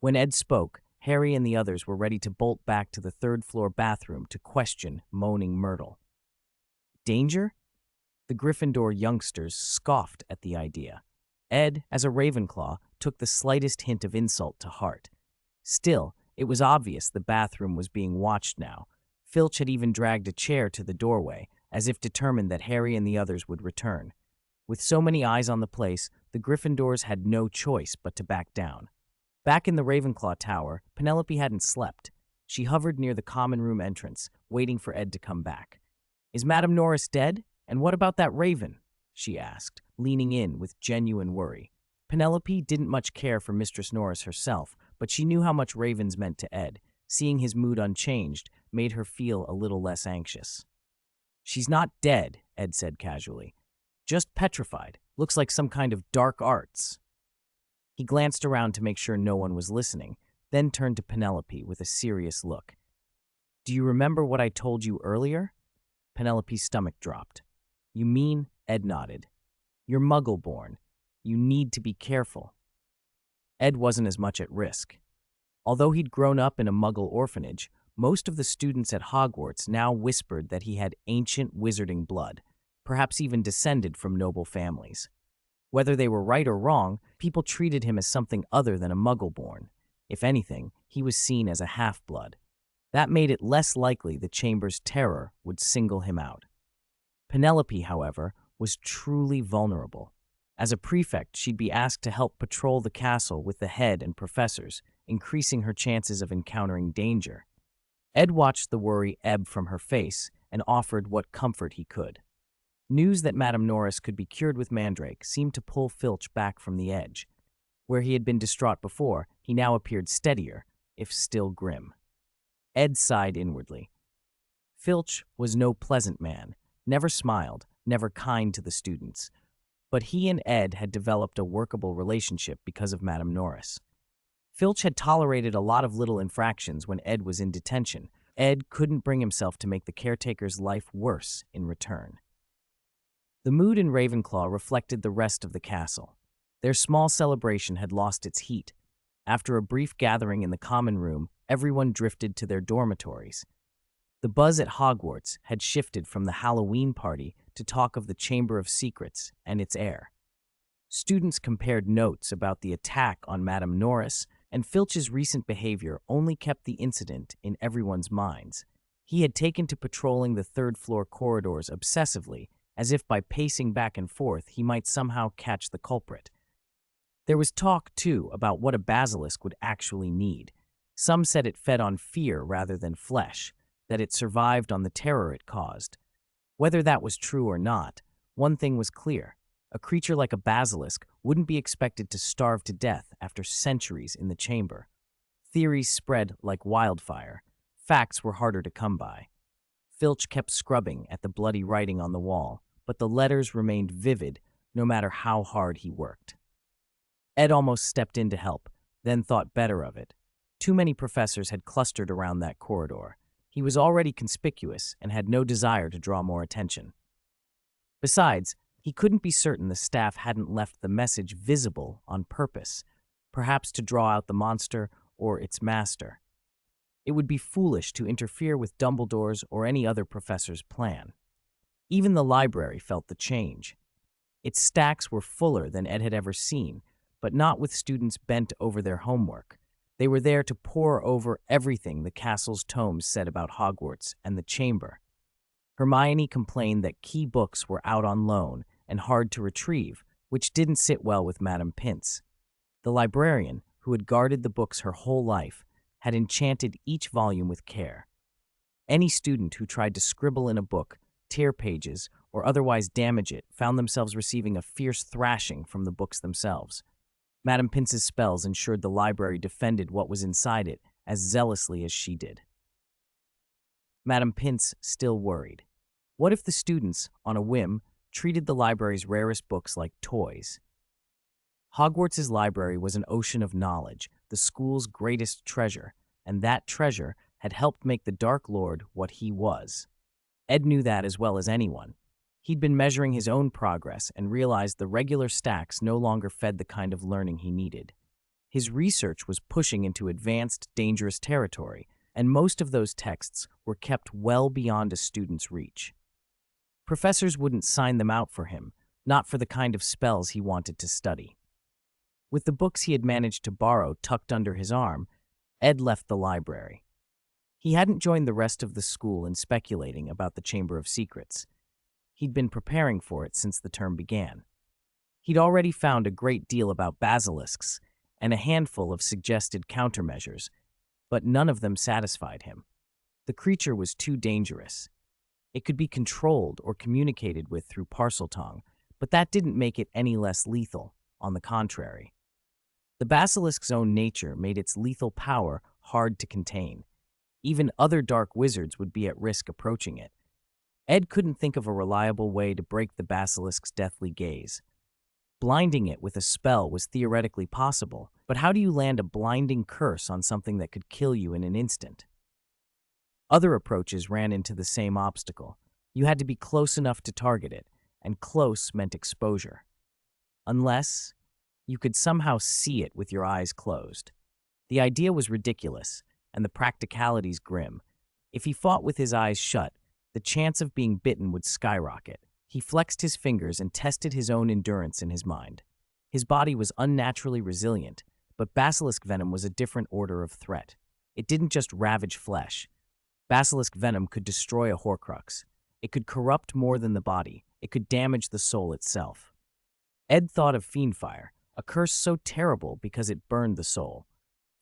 When Ed spoke, Harry and the others were ready to bolt back to the third-floor bathroom to question moaning Myrtle. Danger? The Gryffindor youngsters scoffed at the idea. Ed, as a Ravenclaw, took the slightest hint of insult to heart. Still, it was obvious the bathroom was being watched now. Filch had even dragged a chair to the doorway, as if determined that Harry and the others would return. With so many eyes on the place, the Gryffindors had no choice but to back down. Back in the Ravenclaw tower, Penelope hadn't slept. She hovered near the common room entrance, waiting for Ed to come back. "Is Madame Norris dead? And what about that raven?" she asked, leaning in with genuine worry. Penelope didn't much care for Mistress Norris herself, but she knew how much ravens meant to Ed. Seeing his mood unchanged made her feel a little less anxious. "She's not dead," Ed said casually. "Just petrified. Looks like some kind of dark arts." He glanced around to make sure no one was listening, then turned to Penelope with a serious look. "Do you remember what I told you earlier?" Penelope's stomach dropped. "You mean," Ed nodded, "you're Muggle-born. You need to be careful." Ed wasn't as much at risk. Although he'd grown up in a Muggle orphanage, most of the students at Hogwarts now whispered that he had ancient wizarding blood, perhaps even descended from noble families. Whether they were right or wrong, people treated him as something other than a Muggle-born. If anything, he was seen as a half-blood. That made it less likely the Chamber's terror would single him out. Penelope, however, was truly vulnerable. As a prefect, she'd be asked to help patrol the castle with the head and professors, increasing her chances of encountering danger. Ed watched the worry ebb from her face and offered what comfort he could. News that Madame Norris could be cured with Mandrake seemed to pull Filch back from the edge. Where he had been distraught before, he now appeared steadier, if still grim. Ed sighed inwardly. Filch was no pleasant man, never smiled, never kind to the students. But he and Ed had developed a workable relationship because of Madame Norris. Filch had tolerated a lot of little infractions when Ed was in detention. Ed couldn't bring himself to make the caretaker's life worse in return. The mood in Ravenclaw reflected the rest of the castle. Their small celebration had lost its heat. After a brief gathering in the common room, everyone drifted to their dormitories. The buzz at Hogwarts had shifted from the Halloween party to talk of the Chamber of Secrets and its heir. Students compared notes about the attack on Madame Norris, and Filch's recent behavior only kept the incident in everyone's minds. He had taken to patrolling the third-floor corridors obsessively, as if by pacing back and forth he might somehow catch the culprit. There was talk, too, about what a basilisk would actually need. Some said it fed on fear rather than flesh, that it survived on the terror it caused. Whether that was true or not, one thing was clear. A creature like a basilisk wouldn't be expected to starve to death after centuries in the chamber. Theories spread like wildfire. Facts were harder to come by. Filch kept scrubbing at the bloody writing on the wall, but the letters remained vivid no matter how hard he worked. Ed almost stepped in to help, then thought better of it. Too many professors had clustered around that corridor. He was already conspicuous and had no desire to draw more attention. Besides, he couldn't be certain the staff hadn't left the message visible on purpose, perhaps to draw out the monster or its master. It would be foolish to interfere with Dumbledore's or any other professor's plan. Even the library felt the change. Its stacks were fuller than Ed had ever seen, but not with students bent over their homework. They were there to pore over everything the castle's tomes said about Hogwarts and the chamber. Hermione complained that key books were out on loan and hard to retrieve, which didn't sit well with Madame Pince. The librarian, who had guarded the books her whole life, had enchanted each volume with care. Any student who tried to scribble in a book, tear pages, or otherwise damage it found themselves receiving a fierce thrashing from the books themselves. Madame Pince's spells ensured the library defended what was inside it as zealously as she did. Madame Pince still worried. What if the students, on a whim, treated the library's rarest books like toys? Hogwarts's library was an ocean of knowledge, the school's greatest treasure, and that treasure had helped make the Dark Lord what he was. Ed knew that as well as anyone. He'd been measuring his own progress and realized the regular stacks no longer fed the kind of learning he needed. His research was pushing into advanced, dangerous territory, and most of those texts were kept well beyond a student's reach. Professors wouldn't sign them out for him, not for the kind of spells he wanted to study. With the books he had managed to borrow tucked under his arm, Ed left the library. He hadn't joined the rest of the school in speculating about the Chamber of Secrets. He'd been preparing for it since the term began. He'd already found a great deal about basilisks and a handful of suggested countermeasures, but none of them satisfied him. The creature was too dangerous. It could be controlled or communicated with through parseltongue, but that didn't make it any less lethal, on the contrary. The basilisk's own nature made its lethal power hard to contain. Even other dark wizards would be at risk approaching it. Ed couldn't think of a reliable way to break the basilisk's deathly gaze. Blinding it with a spell was theoretically possible, but how do you land a blinding curse on something that could kill you in an instant? Other approaches ran into the same obstacle. You had to be close enough to target it, and close meant exposure. Unless you could somehow see it with your eyes closed. The idea was ridiculous, and the practicalities grim. If he fought with his eyes shut, the chance of being bitten would skyrocket. He flexed his fingers and tested his own endurance in his mind. His body was unnaturally resilient, but basilisk venom was a different order of threat. It didn't just ravage flesh. Basilisk venom could destroy a Horcrux. It could corrupt more than the body. It could damage the soul itself. Ed thought of Fiendfire, a curse so terrible because it burned the soul.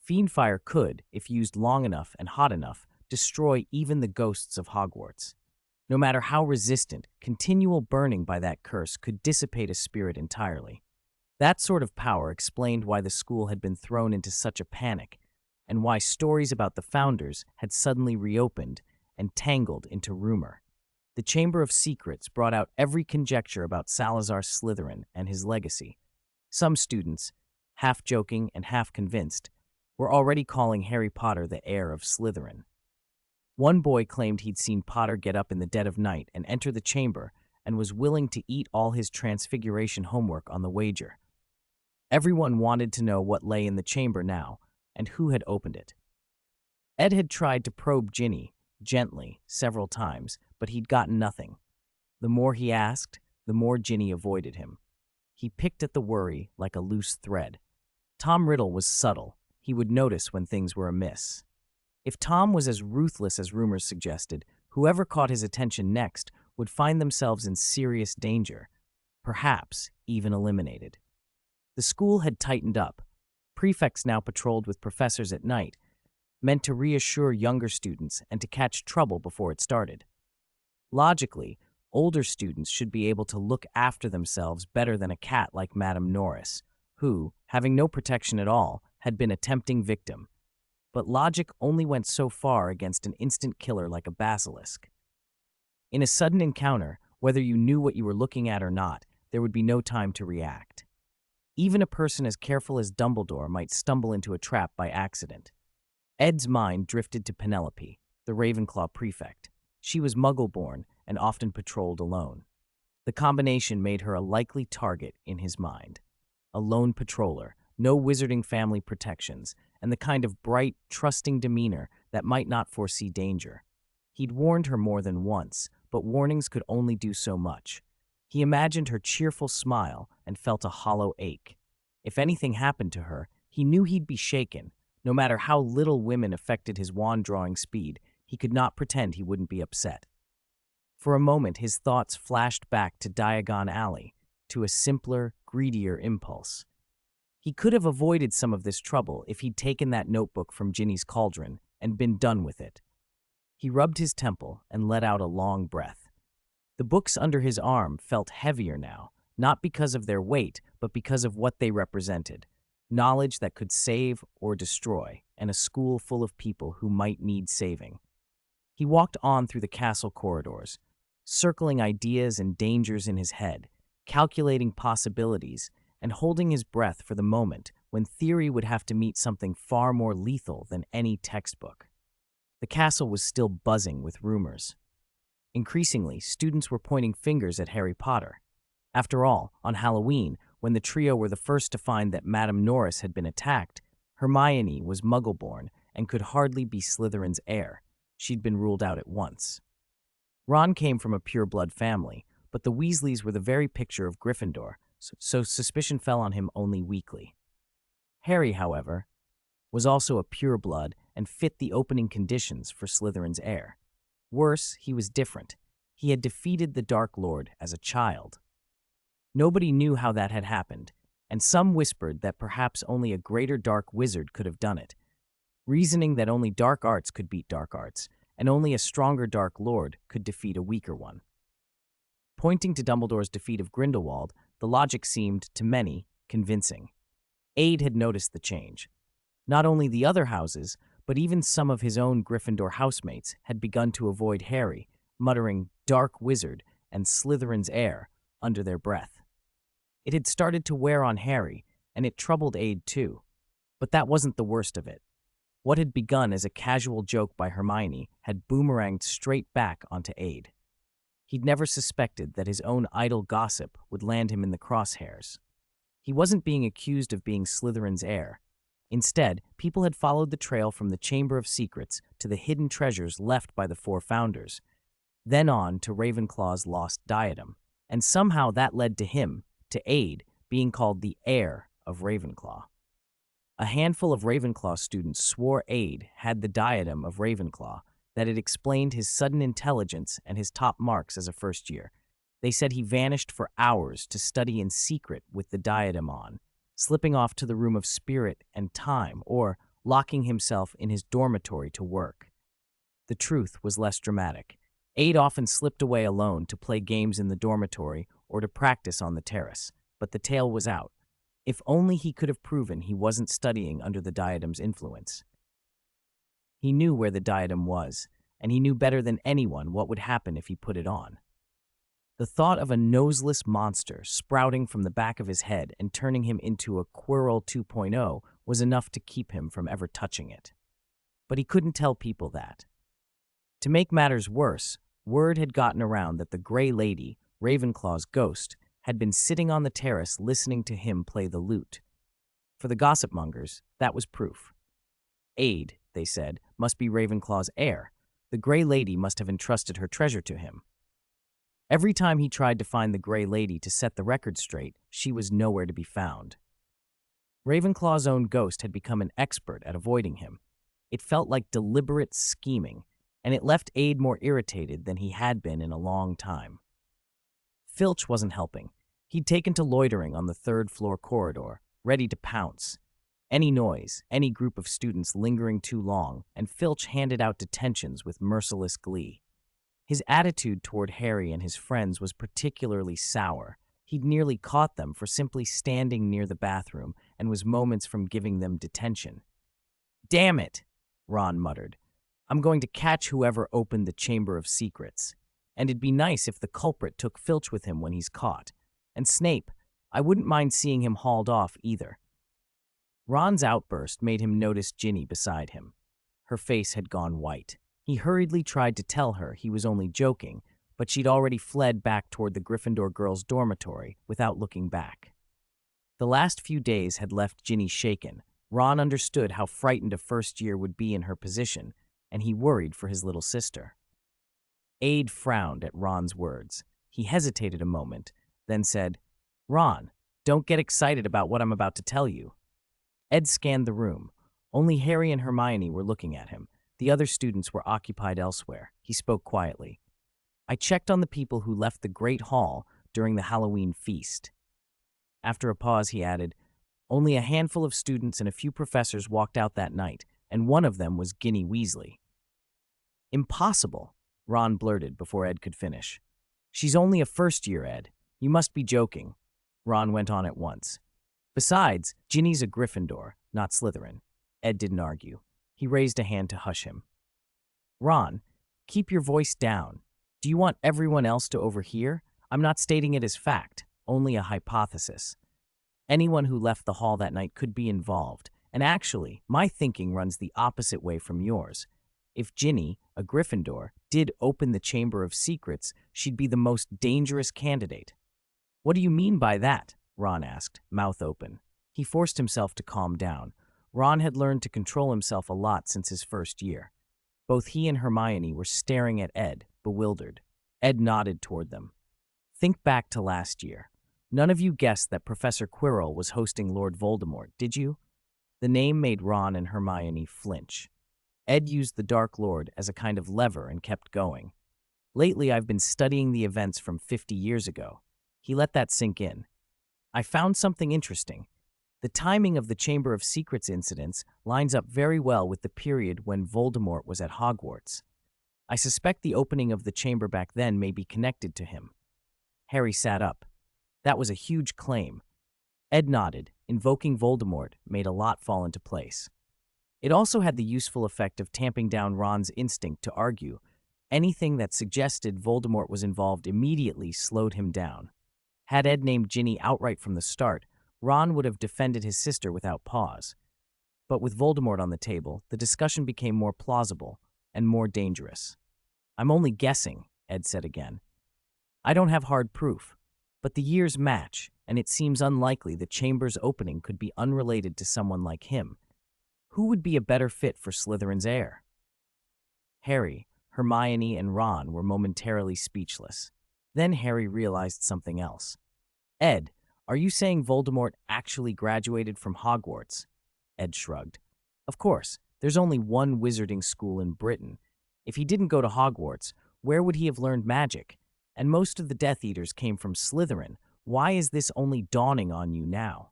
Fiendfire could, if used long enough and hot enough, destroy even the ghosts of Hogwarts. No matter how resistant, continual burning by that curse could dissipate a spirit entirely. That sort of power explained why the school had been thrown into such a panic, and why stories about the founders had suddenly reopened and tangled into rumor. The Chamber of Secrets brought out every conjecture about Salazar Slytherin and his legacy. Some students, half joking and half convinced, were already calling Harry Potter the heir of Slytherin. One boy claimed he'd seen Potter get up in the dead of night and enter the chamber and was willing to eat all his transfiguration homework on the wager. Everyone wanted to know what lay in the chamber now and who had opened it. Ed had tried to probe Ginny, gently, several times, but he'd gotten nothing. The more he asked, the more Ginny avoided him. He picked at the worry like a loose thread. Tom Riddle was subtle. He would notice when things were amiss. If Tom was as ruthless as rumors suggested, whoever caught his attention next would find themselves in serious danger, perhaps even eliminated. The school had tightened up. Prefects now patrolled with professors at night, meant to reassure younger students and to catch trouble before it started. Logically, older students should be able to look after themselves better than a cat like Madame Norris, who, having no protection at all, had been a tempting victim. But logic only went so far against an instant killer like a basilisk. In a sudden encounter, whether you knew what you were looking at or not, there would be no time to react. Even a person as careful as Dumbledore might stumble into a trap by accident. Ed's mind drifted to Penelope, the Ravenclaw prefect. She was Muggle-born and often patrolled alone. The combination made her a likely target in his mind. A lone patroller, no wizarding family protections, and the kind of bright, trusting demeanor that might not foresee danger. He'd warned her more than once, but warnings could only do so much. He imagined her cheerful smile and felt a hollow ache. If anything happened to her, he knew he'd be shaken. No matter how little women affected his wand-drawing speed, he could not pretend he wouldn't be upset. For a moment, his thoughts flashed back to Diagon Alley, to a simpler, greedier impulse. He could have avoided some of this trouble if he'd taken that notebook from Ginny's cauldron and been done with it. He rubbed his temple and let out a long breath. The books under his arm felt heavier now, not because of their weight, but because of what they represented. Knowledge that could save or destroy, and a school full of people who might need saving. He walked on through the castle corridors, circling ideas and dangers in his head, calculating possibilities, and holding his breath for the moment when theory would have to meet something far more lethal than any textbook. The castle was still buzzing with rumors. Increasingly, students were pointing fingers at Harry Potter. After all, on Halloween, when the trio were the first to find that Madame Norris had been attacked, Hermione was Muggle-born and could hardly be Slytherin's heir. She'd been ruled out at once. Ron came from a pure-blood family, but the Weasleys were the very picture of Gryffindor, so suspicion fell on him only weakly. Harry, however, was also a pure-blood and fit the opening conditions for Slytherin's heir. Worse, he was different. He had defeated the Dark Lord as a child. Nobody knew how that had happened, and some whispered that perhaps only a greater dark wizard could have done it, reasoning that only dark arts could beat dark arts, and only a stronger Dark Lord could defeat a weaker one. Pointing to Dumbledore's defeat of Grindelwald, the logic seemed, to many, convincing. Aid had noticed the change. Not only the other houses, but even some of his own Gryffindor housemates had begun to avoid Harry, muttering "Dark Wizard" and "Slytherin's heir" under their breath. It had started to wear on Harry, and it troubled Aid too. But that wasn't the worst of it. What had begun as a casual joke by Hermione had boomeranged straight back onto Aid. He'd never suspected that his own idle gossip would land him in the crosshairs. He wasn't being accused of being Slytherin's heir. Instead, people had followed the trail from the Chamber of Secrets to the hidden treasures left by the four founders, then on to Ravenclaw's lost diadem, and somehow that led to him, to Aid, being called the heir of Ravenclaw. A handful of Ravenclaw students swore Aid had the diadem of Ravenclaw, that it explained his sudden intelligence and his top marks as a first year. They said he vanished for hours to study in secret with the diadem on, slipping off to the room of spirit and time, or locking himself in his dormitory to work. The truth was less dramatic. Aid often slipped away alone to play games in the dormitory or to practice on the terrace, but the tale was out. If only he could have proven he wasn't studying under the diadem's influence. He knew where the diadem was, and he knew better than anyone what would happen if he put it on. The thought of a noseless monster sprouting from the back of his head and turning him into a Quirrell 2.0 was enough to keep him from ever touching it. But he couldn't tell people that. To make matters worse, word had gotten around that the Grey Lady, Ravenclaw's ghost, had been sitting on the terrace listening to him play the lute. For the gossip-mongers, that was proof. Aid, they said, must be Ravenclaw's heir. The Grey Lady must have entrusted her treasure to him. Every time he tried to find the Grey Lady to set the record straight, she was nowhere to be found. Ravenclaw's own ghost had become an expert at avoiding him. It felt like deliberate scheming, and it left Aid more irritated than he had been in a long time. Filch wasn't helping. He'd taken to loitering on the third-floor corridor, ready to pounce. Any noise, any group of students lingering too long, and Filch handed out detentions with merciless glee. His attitude toward Harry and his friends was particularly sour. He'd nearly caught them for simply standing near the bathroom and was moments from giving them detention. "Damn it," Ron muttered. "I'm going to catch whoever opened the Chamber of Secrets. And it'd be nice if the culprit took Filch with him when he's caught. And Snape, I wouldn't mind seeing him hauled off either." Ron's outburst made him notice Ginny beside him. Her face had gone white. He hurriedly tried to tell her he was only joking, but she'd already fled back toward the Gryffindor girls' dormitory without looking back. The last few days had left Ginny shaken. Ron understood how frightened a first year would be in her position, and he worried for his little sister. Aid frowned at Ron's words. He hesitated a moment, then said, "Ron, don't get excited about what I'm about to tell you." Ed scanned the room. Only Harry and Hermione were looking at him. The other students were occupied elsewhere. He spoke quietly. "I checked on the people who left the Great Hall during the Halloween feast." After a pause, he added, "Only a handful of students and a few professors walked out that night, and one of them was Ginny Weasley." "Impossible," Ron blurted before Ed could finish. "She's only a first year, Ed. You must be joking," Ron went on at once. "Besides, Ginny's a Gryffindor, not Slytherin." Ed didn't argue. He raised a hand to hush him. "Ron, keep your voice down. Do you want everyone else to overhear? I'm not stating it as fact, only a hypothesis. Anyone who left the hall that night could be involved, and actually, my thinking runs the opposite way from yours. If Ginny, a Gryffindor, did open the Chamber of Secrets, she'd be the most dangerous candidate." "What do you mean by that?" Ron asked, mouth open. He forced himself to calm down. Ron had learned to control himself a lot since his first year. Both he and Hermione were staring at Ed, bewildered. Ed nodded toward them. Think back to last year. None of you guessed that Professor Quirrell was hosting Lord Voldemort, did you? The name made Ron and Hermione flinch. Ed used the Dark Lord as a kind of lever and kept going. Lately, I've been studying the events from 50 years ago. He let that sink in. I found something interesting. The timing of the Chamber of Secrets incidents lines up very well with the period when Voldemort was at Hogwarts. I suspect the opening of the chamber back then may be connected to him. Harry sat up. That was a huge claim. Ed nodded. Invoking Voldemort made a lot fall into place. It also had the useful effect of tamping down Ron's instinct to argue. Anything that suggested Voldemort was involved immediately slowed him down. Had Ed named Ginny outright from the start, Ron would have defended his sister without pause. But with Voldemort on the table, the discussion became more plausible and more dangerous. I'm only guessing, Ed said again. I don't have hard proof, but the years match, and it seems unlikely the chamber's opening could be unrelated to someone like him. Who would be a better fit for Slytherin's heir? Harry, Hermione, and Ron were momentarily speechless. Then Harry realized something else. Ed, are you saying Voldemort actually graduated from Hogwarts? Ed shrugged. Of course, there's only one wizarding school in Britain. If he didn't go to Hogwarts, where would he have learned magic? And most of the Death Eaters came from Slytherin. Why is this only dawning on you now?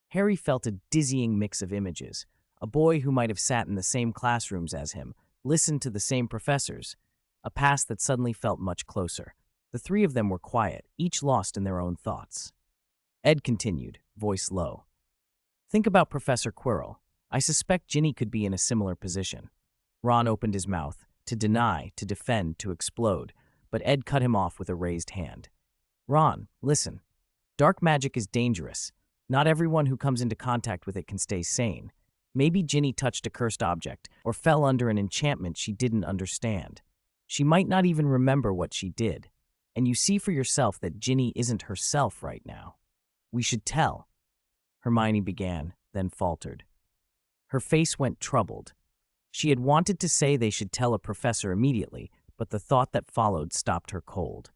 Harry felt a dizzying mix of images. A boy who might have sat in the same classrooms as him, listened to the same professors. A past that suddenly felt much closer. The three of them were quiet, each lost in their own thoughts. Ed continued, voice low. Think about Professor Quirrell. I suspect Ginny could be in a similar position. Ron opened his mouth, to deny, to defend, to explode, but Ed cut him off with a raised hand. Ron, listen. Dark magic is dangerous. Not everyone who comes into contact with it can stay sane. Maybe Ginny touched a cursed object or fell under an enchantment she didn't understand. She might not even remember what she did. And you see for yourself that Ginny isn't herself right now. We should tell. Hermione began, then faltered. Her face went troubled. She had wanted to say they should tell a professor immediately, but the thought that followed stopped her cold.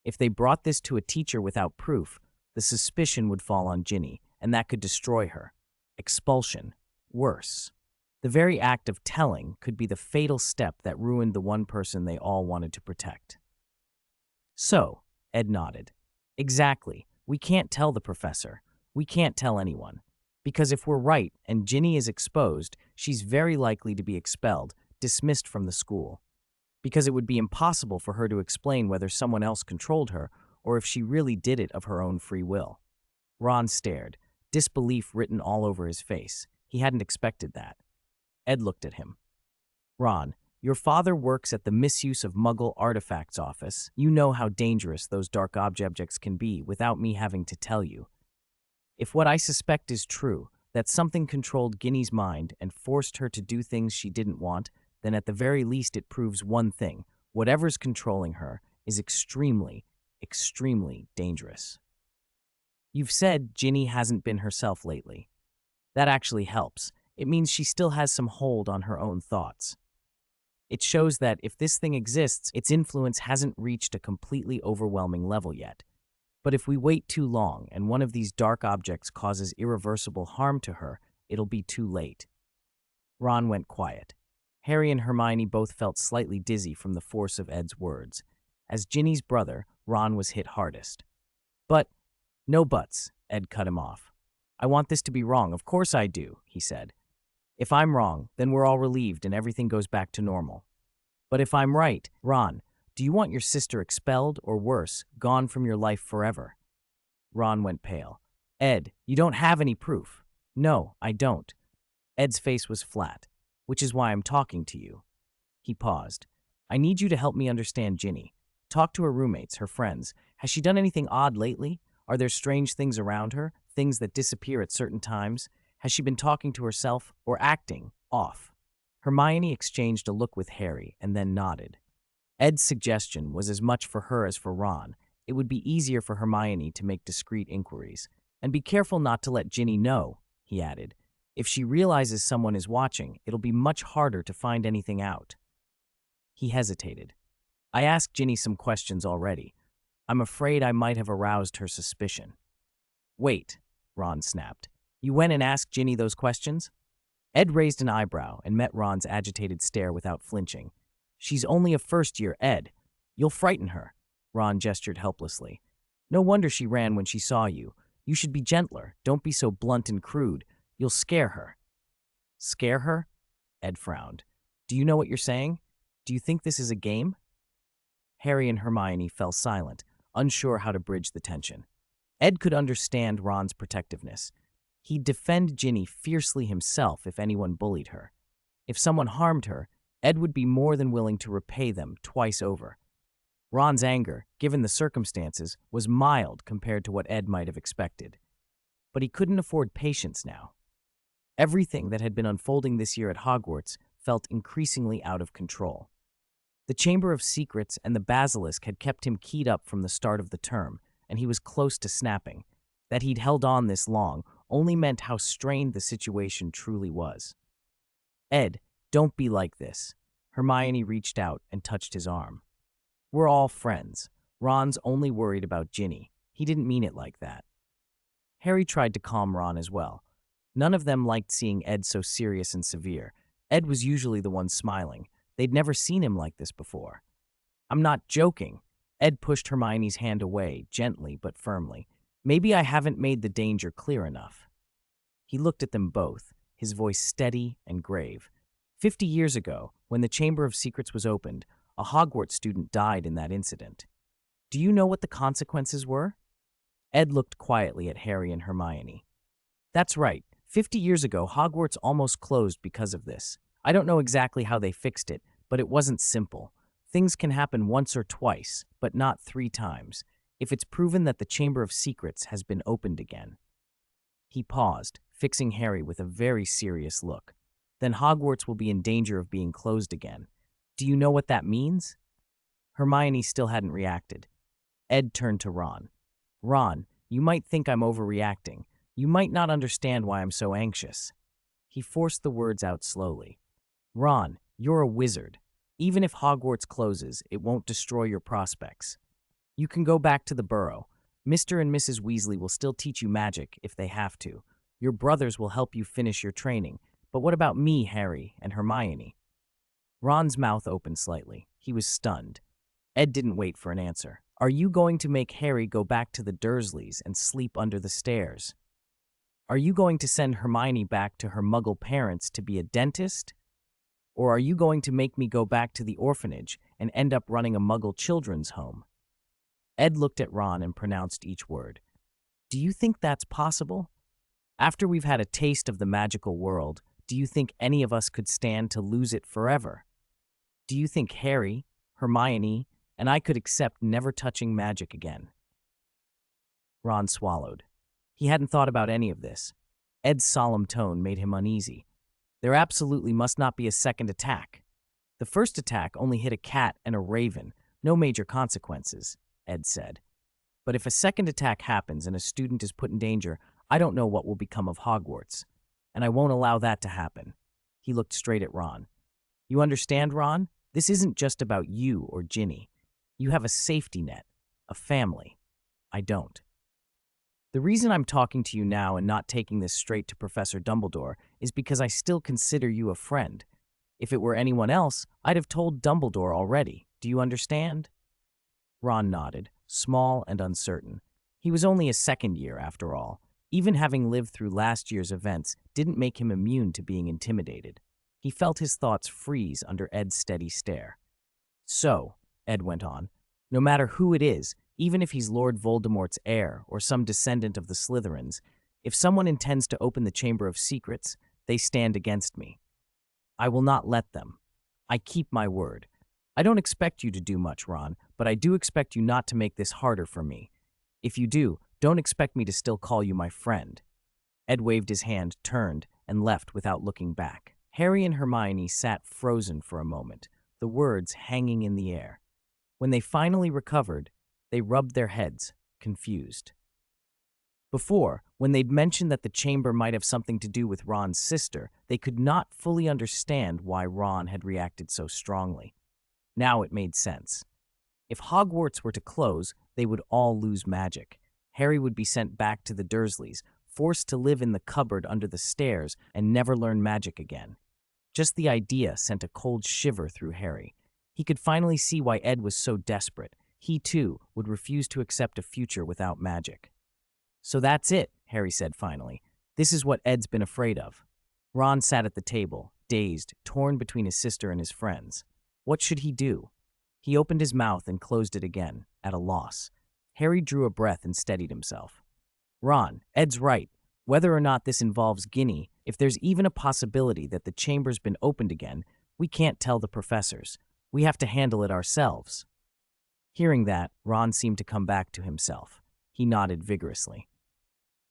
If they brought this to a teacher without proof, the suspicion would fall on Ginny, and that could destroy her. Expulsion. Worse. The very act of telling could be the fatal step that ruined the one person they all wanted to protect. So, Ed nodded. Exactly. We can't tell the professor. We can't tell anyone. Because if we're right and Ginny is exposed, she's very likely to be expelled, dismissed from the school. Because it would be impossible for her to explain whether someone else controlled her or if she really did it of her own free will. Ron stared, disbelief written all over his face. He hadn't expected that. Ed looked at him. Ron, your father works at the Misuse of Muggle Artifacts office. You know how dangerous those dark objects can be without me having to tell you. If what I suspect is true, that something controlled Ginny's mind and forced her to do things she didn't want, then at the very least it proves one thing. Whatever's controlling her is extremely, extremely dangerous. You've said Ginny hasn't been herself lately. That actually helps. It means she still has some hold on her own thoughts. It shows that if this thing exists, its influence hasn't reached a completely overwhelming level yet. But if we wait too long and one of these dark objects causes irreversible harm to her, it'll be too late. Ron went quiet. Harry and Hermione both felt slightly dizzy from the force of Ed's words. As Ginny's brother, Ron was hit hardest. But, no buts, Ed cut him off. I want this to be wrong, of course I do, he said. If I'm wrong, then we're all relieved and everything goes back to normal. But if I'm right, Ron, do you want your sister expelled or worse, gone from your life forever? Ron went pale. Ed, you don't have any proof. No, I don't. Ed's face was flat, which is why I'm talking to you. He paused. I need you to help me understand Ginny. Talk to her roommates, her friends. Has she done anything odd lately? Are there strange things around her, things that disappear at certain times? Has she been talking to herself or acting off? Hermione exchanged a look with Harry and then nodded. Ed's suggestion was as much for her as for Ron, It would be easier for Hermione to make discreet inquiries. And be careful not to let Ginny know, he added. If she realizes someone is watching, it'll be much harder to find anything out. He hesitated. I asked Ginny some questions already. I'm afraid I might have aroused her suspicion. Wait, Ron snapped. You went and asked Ginny those questions? Ed raised an eyebrow and met Ron's agitated stare without flinching. She's only a first year, Ed. You'll frighten her. Ron gestured helplessly. No wonder she ran when she saw you. You should be gentler. Don't be so blunt and crude. You'll scare her. Scare her? Ed frowned. Do you know what you're saying? Do you think this is a game? Harry and Hermione fell silent, unsure how to bridge the tension. Ed could understand Ron's protectiveness. He'd defend Ginny fiercely himself if anyone bullied her. If someone harmed her, Ed would be more than willing to repay them twice over. Ron's anger, given the circumstances, was mild compared to what Ed might have expected. But he couldn't afford patience now. Everything that had been unfolding this year at Hogwarts felt increasingly out of control. The Chamber of Secrets and the Basilisk had kept him keyed up from the start of the term, and he was close to snapping. That he'd held on this long only meant how strained the situation truly was. Ed, don't be like this. Hermione reached out and touched his arm. We're all friends. Ron's only worried about Ginny. He didn't mean it like that. Harry tried to calm Ron as well. None of them liked seeing Ed so serious and severe. Ed was usually the one smiling. They'd never seen him like this before. I'm not joking. Ed pushed Hermione's hand away, gently but firmly. Maybe I haven't made the danger clear enough. He looked at them both, his voice steady and grave. 50 years ago, when the Chamber of Secrets was opened, a Hogwarts student died in that incident. Do you know what the consequences were? Ed looked quietly at Harry and Hermione. That's right. 50 years ago, Hogwarts almost closed because of this. I don't know exactly how they fixed it, but it wasn't simple. Things can happen once or twice, but not 3 times, if it's proven that the Chamber of Secrets has been opened again. He paused, fixing Harry with a very serious look. Then Hogwarts will be in danger of being closed again. Do you know what that means? Hermione still hadn't reacted. Ed turned to Ron. Ron, you might think I'm overreacting. You might not understand why I'm so anxious. He forced the words out slowly. Ron, you're a wizard. Even if Hogwarts closes, it won't destroy your prospects. You can go back to the Burrow. Mr. and Mrs. Weasley will still teach you magic if they have to. Your brothers will help you finish your training. But what about me, Harry, and Hermione? Ron's mouth opened slightly. He was stunned. Ed didn't wait for an answer. Are you going to make Harry go back to the Dursleys and sleep under the stairs? Are you going to send Hermione back to her Muggle parents to be a dentist? Or are you going to make me go back to the orphanage and end up running a Muggle children's home? Ed looked at Ron and pronounced each word. Do you think that's possible? After we've had a taste of the magical world, do you think any of us could stand to lose it forever? Do you think Harry, Hermione, and I could accept never touching magic again? Ron swallowed. He hadn't thought about any of this. Ed's solemn tone made him uneasy. There absolutely must not be a second attack. The first attack only hit a cat and a raven, no major consequences, Ed said. But if a second attack happens and a student is put in danger, I don't know what will become of Hogwarts. And I won't allow that to happen. He looked straight at Ron. You understand, Ron? This isn't just about you or Ginny. You have a safety net, a family. I don't. The reason I'm talking to you now and not taking this straight to Professor Dumbledore is because I still consider you a friend. If it were anyone else, I'd have told Dumbledore already. Do you understand? Ron nodded, small and uncertain. He was only a second year, after all. Even having lived through last year's events didn't make him immune to being intimidated. He felt his thoughts freeze under Ed's steady stare. So, Ed went on, no matter who it is, even if he's Lord Voldemort's heir or some descendant of the Slytherins, if someone intends to open the Chamber of Secrets, they stand against me. I will not let them. I keep my word. I don't expect you to do much, Ron, but I do expect you not to make this harder for me. If you do, don't expect me to still call you my friend. Ed waved his hand, turned, and left without looking back. Harry and Hermione sat frozen for a moment, the words hanging in the air. When they finally recovered, They rubbed their heads, confused. Before, when they'd mentioned that the chamber might have something to do with Ron's sister, they could not fully understand why Ron had reacted so strongly. Now it made sense. If Hogwarts were to close, they would all lose magic. Harry would be sent back to the Dursleys, forced to live in the cupboard under the stairs and never learn magic again. Just the idea sent a cold shiver through Harry. He could finally see why Ed was so desperate. He, too, would refuse to accept a future without magic. "So that's it," Harry said finally. "This is what Ed's been afraid of." Ron sat at the table, dazed, torn between his sister and his friends. What should he do? He opened his mouth and closed it again, at a loss. Harry drew a breath and steadied himself. "Ron, Ed's right. Whether or not this involves Ginny, if there's even a possibility that the chamber's been opened again, we can't tell the professors. We have to handle it ourselves." Hearing that, Ron seemed to come back to himself. He nodded vigorously.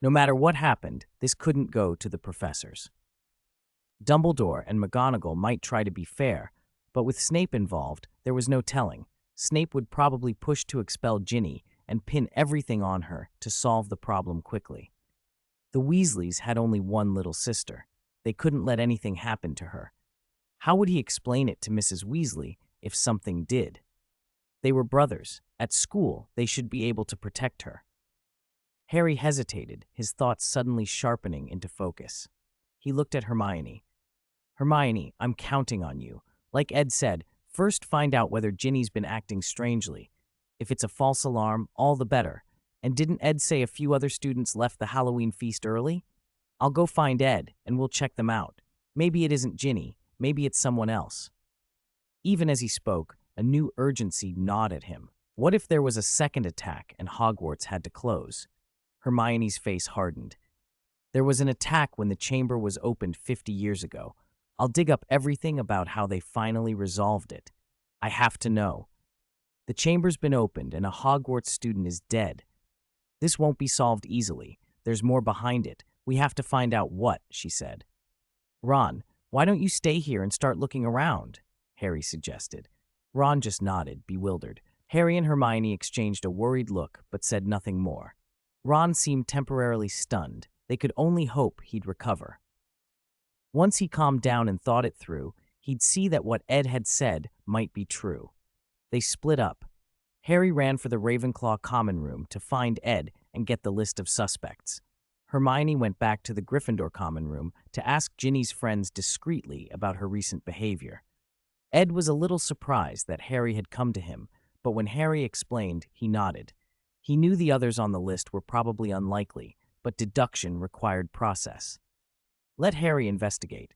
No matter what happened, this couldn't go to the professors. Dumbledore and McGonagall might try to be fair, but with Snape involved, there was no telling. Snape would probably push to expel Ginny and pin everything on her to solve the problem quickly. The Weasleys had only one little sister. They couldn't let anything happen to her. How would he explain it to Mrs. Weasley if something did? They were brothers. At school, they should be able to protect her. Harry hesitated, his thoughts suddenly sharpening into focus. He looked at Hermione. "Hermione, I'm counting on you. Like Ed said, first find out whether Ginny's been acting strangely. If it's a false alarm, all the better. And didn't Ed say a few other students left the Halloween feast early? I'll go find Ed, and we'll check them out. Maybe it isn't Ginny, maybe it's someone else." Even as he spoke, a new urgency gnawed at him. What if there was a second attack and Hogwarts had to close? Hermione's face hardened. "There was an attack when the chamber was opened 50 years ago. I'll dig up everything about how they finally resolved it. I have to know. The chamber's been opened and a Hogwarts student is dead. This won't be solved easily. There's more behind it. We have to find out what," she said. "Ron, why don't you stay here and start looking around?" Harry suggested. Ron just nodded, bewildered. Harry and Hermione exchanged a worried look, but said nothing more. Ron seemed temporarily stunned. They could only hope he'd recover. Once he calmed down and thought it through, he'd see that what Ed had said might be true. They split up. Harry ran for the Ravenclaw common room to find Ed and get the list of suspects. Hermione went back to the Gryffindor common room to ask Ginny's friends discreetly about her recent behavior. Ed was a little surprised that Harry had come to him, but when Harry explained, he nodded. He knew the others on the list were probably unlikely, but deduction required process. Let Harry investigate.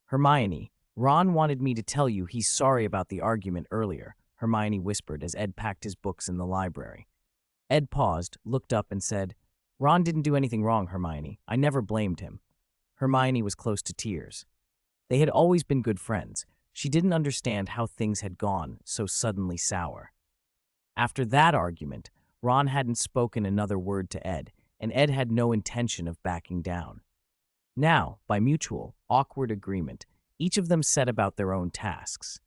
"Hermione, Ron wanted me to tell you he's sorry about the argument earlier," Hermione whispered as Ed packed his books in the library. Ed paused, looked up and said, "Ron didn't do anything wrong, Hermione. I never blamed him." Hermione was close to tears. They had always been good friends. She didn't understand how things had gone so suddenly sour. After that argument, Ron hadn't spoken another word to Ed, and Ed had no intention of backing down. Now, by mutual, awkward agreement, each of them set about their own tasks.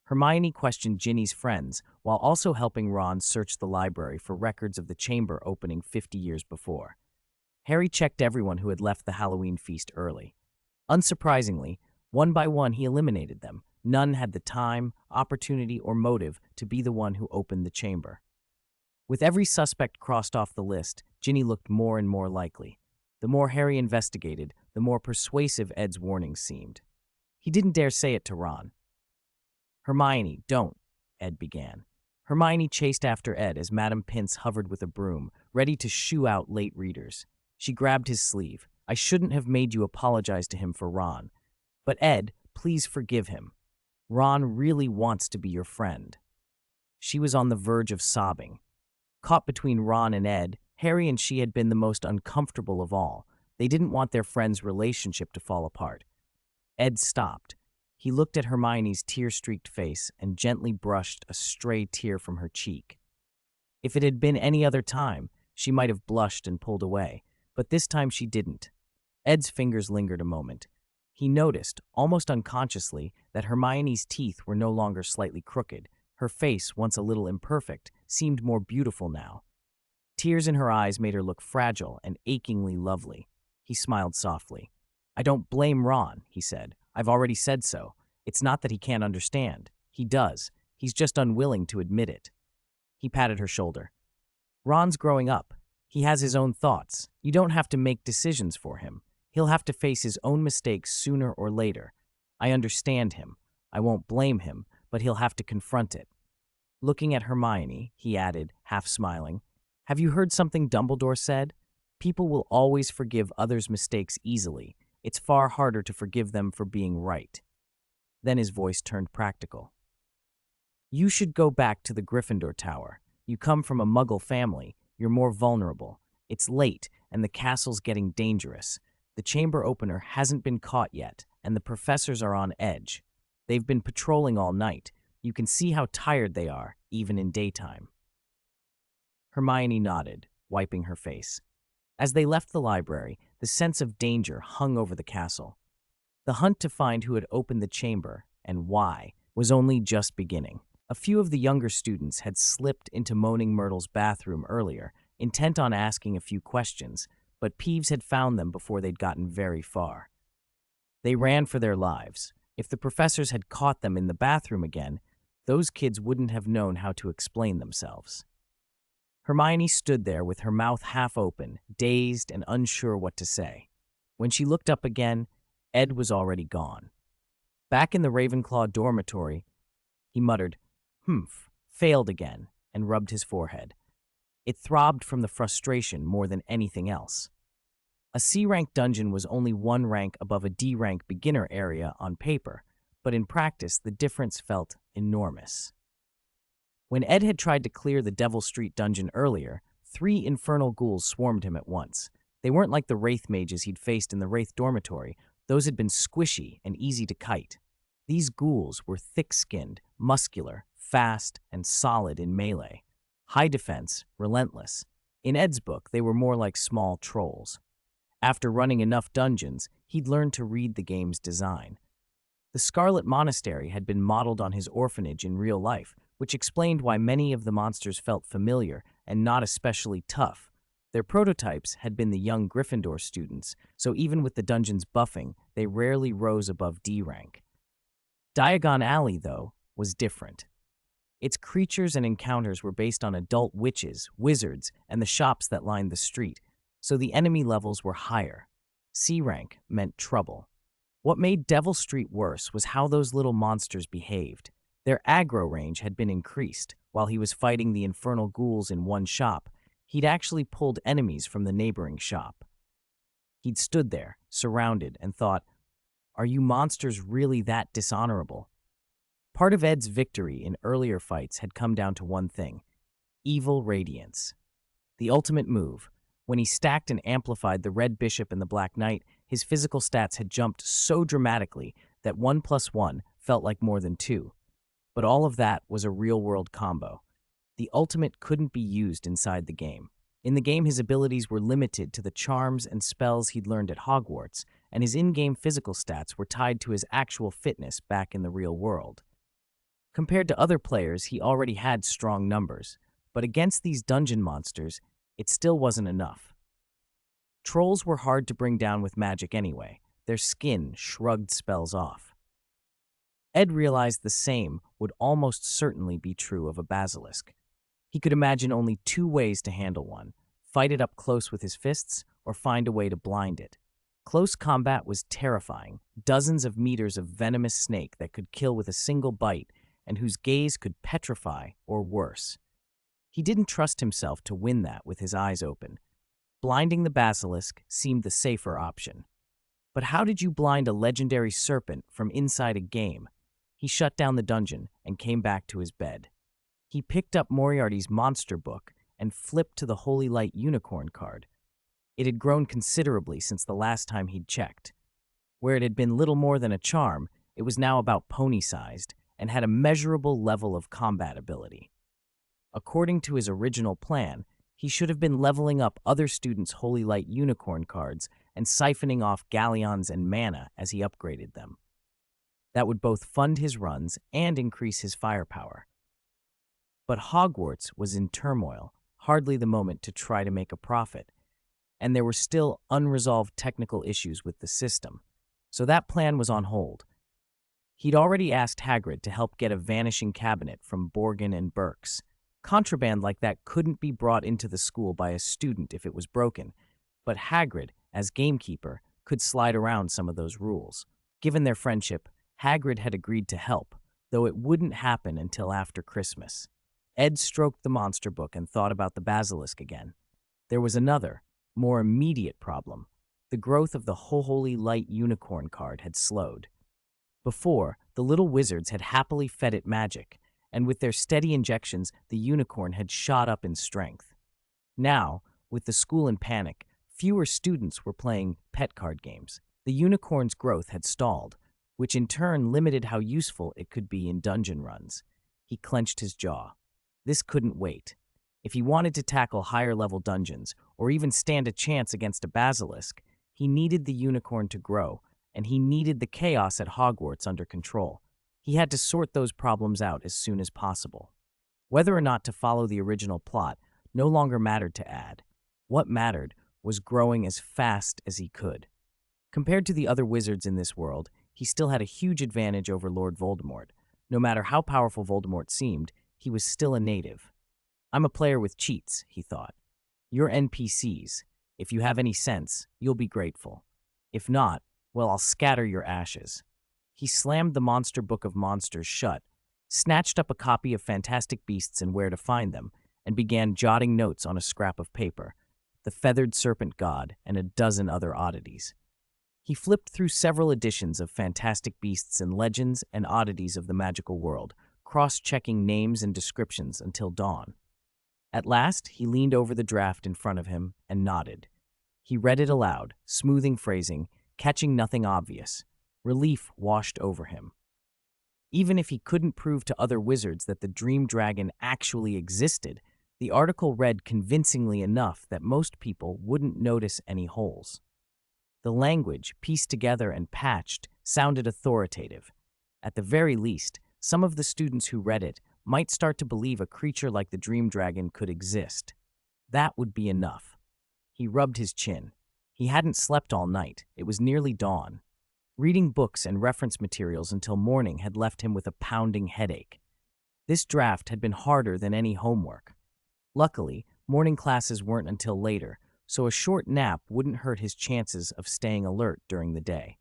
Hermione questioned Ginny's friends while also helping Ron search the library for records of the chamber opening 50 years before. Harry checked everyone who had left the Halloween feast early. Unsurprisingly, one by one he eliminated them. None had the time, opportunity, or motive to be the one who opened the chamber. With every suspect crossed off the list, Ginny looked more and more likely. The more Harry investigated, the more persuasive Ed's warnings seemed. He didn't dare say it to Ron. "Hermione, don't," Ed began. Hermione chased after Ed as Madame Pince hovered with a broom, ready to shoo out late readers. She grabbed his sleeve. "I shouldn't have made you apologize to him for Ron. But Ed, please forgive him. Ron really wants to be your friend." She was on the verge of sobbing. Caught between Ron and Ed, Harry and she had been the most uncomfortable of all. They didn't want their friend's relationship to fall apart. Ed stopped. He looked at Hermione's tear-streaked face and gently brushed a stray tear from her cheek. If it had been any other time, she might have blushed and pulled away, but this time she didn't. Ed's fingers lingered a moment. He noticed, almost unconsciously, that Hermione's teeth were no longer slightly crooked. Her face, once a little imperfect, seemed more beautiful now. Tears in her eyes made her look fragile and achingly lovely. He smiled softly. "I don't blame Ron," he said. "I've already said so. It's not that he can't understand. He does. He's just unwilling to admit it." He patted her shoulder. "Ron's growing up. He has his own thoughts. You don't have to make decisions for him. He'll have to face his own mistakes sooner or later. I understand him. I won't blame him, but he'll have to confront it." Looking at Hermione, he added, half smiling, "Have you heard something Dumbledore said? People will always forgive others' mistakes easily. It's far harder to forgive them for being right." Then his voice turned practical. "You should go back to the Gryffindor Tower. You come from a Muggle family. You're more vulnerable. It's late, and the castle's getting dangerous. The chamber opener hasn't been caught yet, and the professors are on edge. They've been patrolling all night. You can see how tired they are, even in daytime." Hermione nodded, wiping her face. As they left the library, the sense of danger hung over the castle. The hunt to find who had opened the chamber, and why, was only just beginning. A few of the younger students had slipped into Moaning Myrtle's bathroom earlier, intent on asking a few questions, but Peeves had found them before they'd gotten very far. They ran for their lives. If the professors had caught them in the bathroom again, those kids wouldn't have known how to explain themselves. Hermione stood there with her mouth half open, dazed and unsure what to say. When she looked up again, Ed was already gone. Back in the Ravenclaw dormitory, he muttered, "Humph," failed again, and rubbed his forehead. It throbbed from the frustration more than anything else. A C-rank dungeon was only one rank above a D-rank beginner area on paper, but in practice the difference felt enormous. When Ed had tried to clear the Devil Street dungeon earlier, 3 infernal ghouls swarmed him at once. They weren't like the Wraith mages he'd faced in the Wraith dormitory. Those had been squishy and easy to kite. These ghouls were thick-skinned, muscular, fast, and solid in melee. High defense, relentless. In Ed's book, they were more like small trolls. After running enough dungeons, he'd learned to read the game's design. The Scarlet Monastery had been modeled on his orphanage in real life, which explained why many of the monsters felt familiar and not especially tough. Their prototypes had been the young Gryffindor students, so even with the dungeon's buffing, they rarely rose above D rank. Diagon Alley, though, was different. Its creatures and encounters were based on adult witches, wizards, and the shops that lined the street, so the enemy levels were higher. C rank meant trouble. What made Devil Street worse was how those little monsters behaved. Their aggro range had been increased. While he was fighting the infernal ghouls in one shop, he'd actually pulled enemies from the neighboring shop. He'd stood there, surrounded, and thought, "Are you monsters really that dishonorable?" Part of Ed's victory in earlier fights had come down to one thing: evil radiance. The ultimate move. When he stacked and amplified the Red Bishop and the Black Knight, his physical stats had jumped so dramatically that 1 + 1 felt like more than 2. But all of that was a real-world combo. The ultimate couldn't be used inside the game. In the game, his abilities were limited to the charms and spells he'd learned at Hogwarts, and his in-game physical stats were tied to his actual fitness back in the real world. Compared to other players, he already had strong numbers, but against these dungeon monsters, it still wasn't enough. Trolls were hard to bring down with magic anyway. Their skin shrugged spells off. Ed realized the same would almost certainly be true of a basilisk. He could imagine only 2 ways to handle one: fight it up close with his fists, or find a way to blind it. Close combat was terrifying. Dozens of meters of venomous snake that could kill with a single bite and whose gaze could petrify or worse. He didn't trust himself to win that with his eyes open. Blinding the basilisk seemed the safer option. But how did you blind a legendary serpent from inside a game? He shut down the dungeon and came back to his bed. He picked up Moriarty's monster book and flipped to the Holy Light Unicorn card. It had grown considerably since the last time he'd checked. Where it had been little more than a charm, it was now about pony-sized and had a measurable level of combat ability. According to his original plan, he should have been leveling up other students' Holy Light Unicorn cards and siphoning off galleons and mana as he upgraded them. That would both fund his runs and increase his firepower. But Hogwarts was in turmoil, hardly the moment to try to make a profit, and there were still unresolved technical issues with the system, so that plan was on hold. He'd already asked Hagrid to help get a vanishing cabinet from Borgin and Burke's. Contraband like that couldn't be brought into the school by a student if it was broken, but Hagrid, as gamekeeper, could slide around some of those rules. Given their friendship, Hagrid had agreed to help, though it wouldn't happen until after Christmas. Ed stroked the monster book and thought about the basilisk again. There was another, more immediate problem. The growth of the Holy Light unicorn card had slowed. Before, the little wizards had happily fed it magic, and with their steady injections, the unicorn had shot up in strength. Now, with the school in panic, fewer students were playing pet card games. The unicorn's growth had stalled, which in turn limited how useful it could be in dungeon runs. He clenched his jaw. This couldn't wait. If he wanted to tackle higher-level dungeons, or even stand a chance against a basilisk, he needed the unicorn to grow, and he needed the chaos at Hogwarts under control. He had to sort those problems out as soon as possible. Whether or not to follow the original plot no longer mattered to Ad. What mattered was growing as fast as he could. Compared to the other wizards in this world, he still had a huge advantage over Lord Voldemort. No matter how powerful Voldemort seemed, he was still a native. "I'm a player with cheats," he thought. "You're NPCs. If you have any sense, you'll be grateful. If not, well, I'll scatter your ashes." He slammed the Monster Book of Monsters shut, snatched up a copy of Fantastic Beasts and Where to Find Them, and began jotting notes on a scrap of paper, the Feathered Serpent God, and a dozen other oddities. He flipped through several editions of Fantastic Beasts and Legends and Oddities of the Magical World, cross-checking names and descriptions until dawn. At last, he leaned over the draft in front of him and nodded. He read it aloud, smoothing phrasing, catching nothing obvious. Relief washed over him. Even if he couldn't prove to other wizards that the Dream Dragon actually existed, the article read convincingly enough that most people wouldn't notice any holes. The language, pieced together and patched, sounded authoritative. At the very least, some of the students who read it might start to believe a creature like the Dream Dragon could exist. That would be enough. He rubbed his chin. He hadn't slept all night. It was nearly dawn. Reading books and reference materials until morning had left him with a pounding headache. This draft had been harder than any homework. Luckily, morning classes weren't until later, so a short nap wouldn't hurt his chances of staying alert during the day.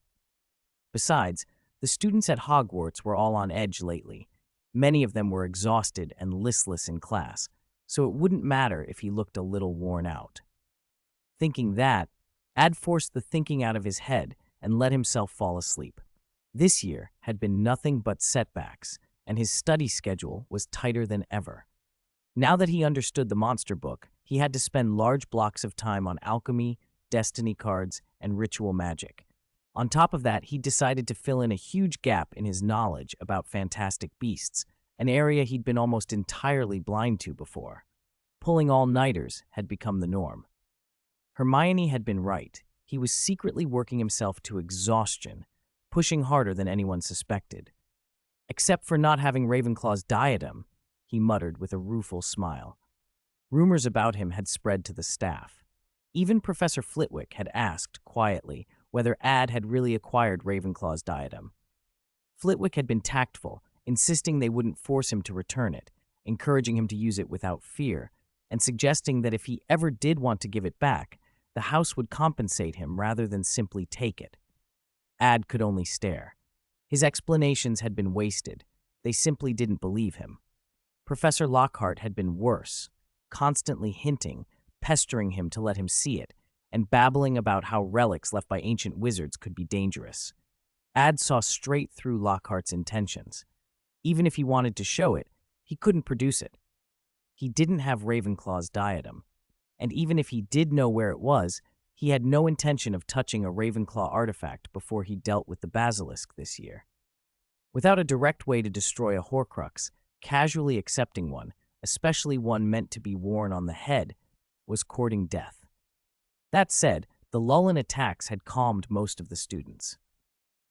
Besides, the students at Hogwarts were all on edge lately. Many of them were exhausted and listless in class, so it wouldn't matter if he looked a little worn out. Thinking that, Ad forced the thinking out of his head and let himself fall asleep. This year had been nothing but setbacks, and his study schedule was tighter than ever. Now that he understood the monster book, he had to spend large blocks of time on alchemy, destiny cards, and ritual magic. On top of that, he decided to fill in a huge gap in his knowledge about fantastic beasts, an area he'd been almost entirely blind to before. Pulling all-nighters had become the norm. Hermione had been right. He was secretly working himself to exhaustion, pushing harder than anyone suspected. Except for not having Ravenclaw's diadem, he muttered with a rueful smile. Rumors about him had spread to the staff. Even Professor Flitwick had asked, quietly, whether Ad had really acquired Ravenclaw's diadem. Flitwick had been tactful, insisting they wouldn't force him to return it, encouraging him to use it without fear, and suggesting that if he ever did want to give it back, the house would compensate him rather than simply take it. Ad could only stare. His explanations had been wasted. They simply didn't believe him. Professor Lockhart had been worse, constantly hinting, pestering him to let him see it, and babbling about how relics left by ancient wizards could be dangerous. Ad saw straight through Lockhart's intentions. Even if he wanted to show it, he couldn't produce it. He didn't have Ravenclaw's diadem, and even if he did know where it was, he had no intention of touching a Ravenclaw artifact before he dealt with the basilisk this year. Without a direct way to destroy a Horcrux, casually accepting one, especially one meant to be worn on the head, was courting death. That said, the lull in attacks had calmed most of the students.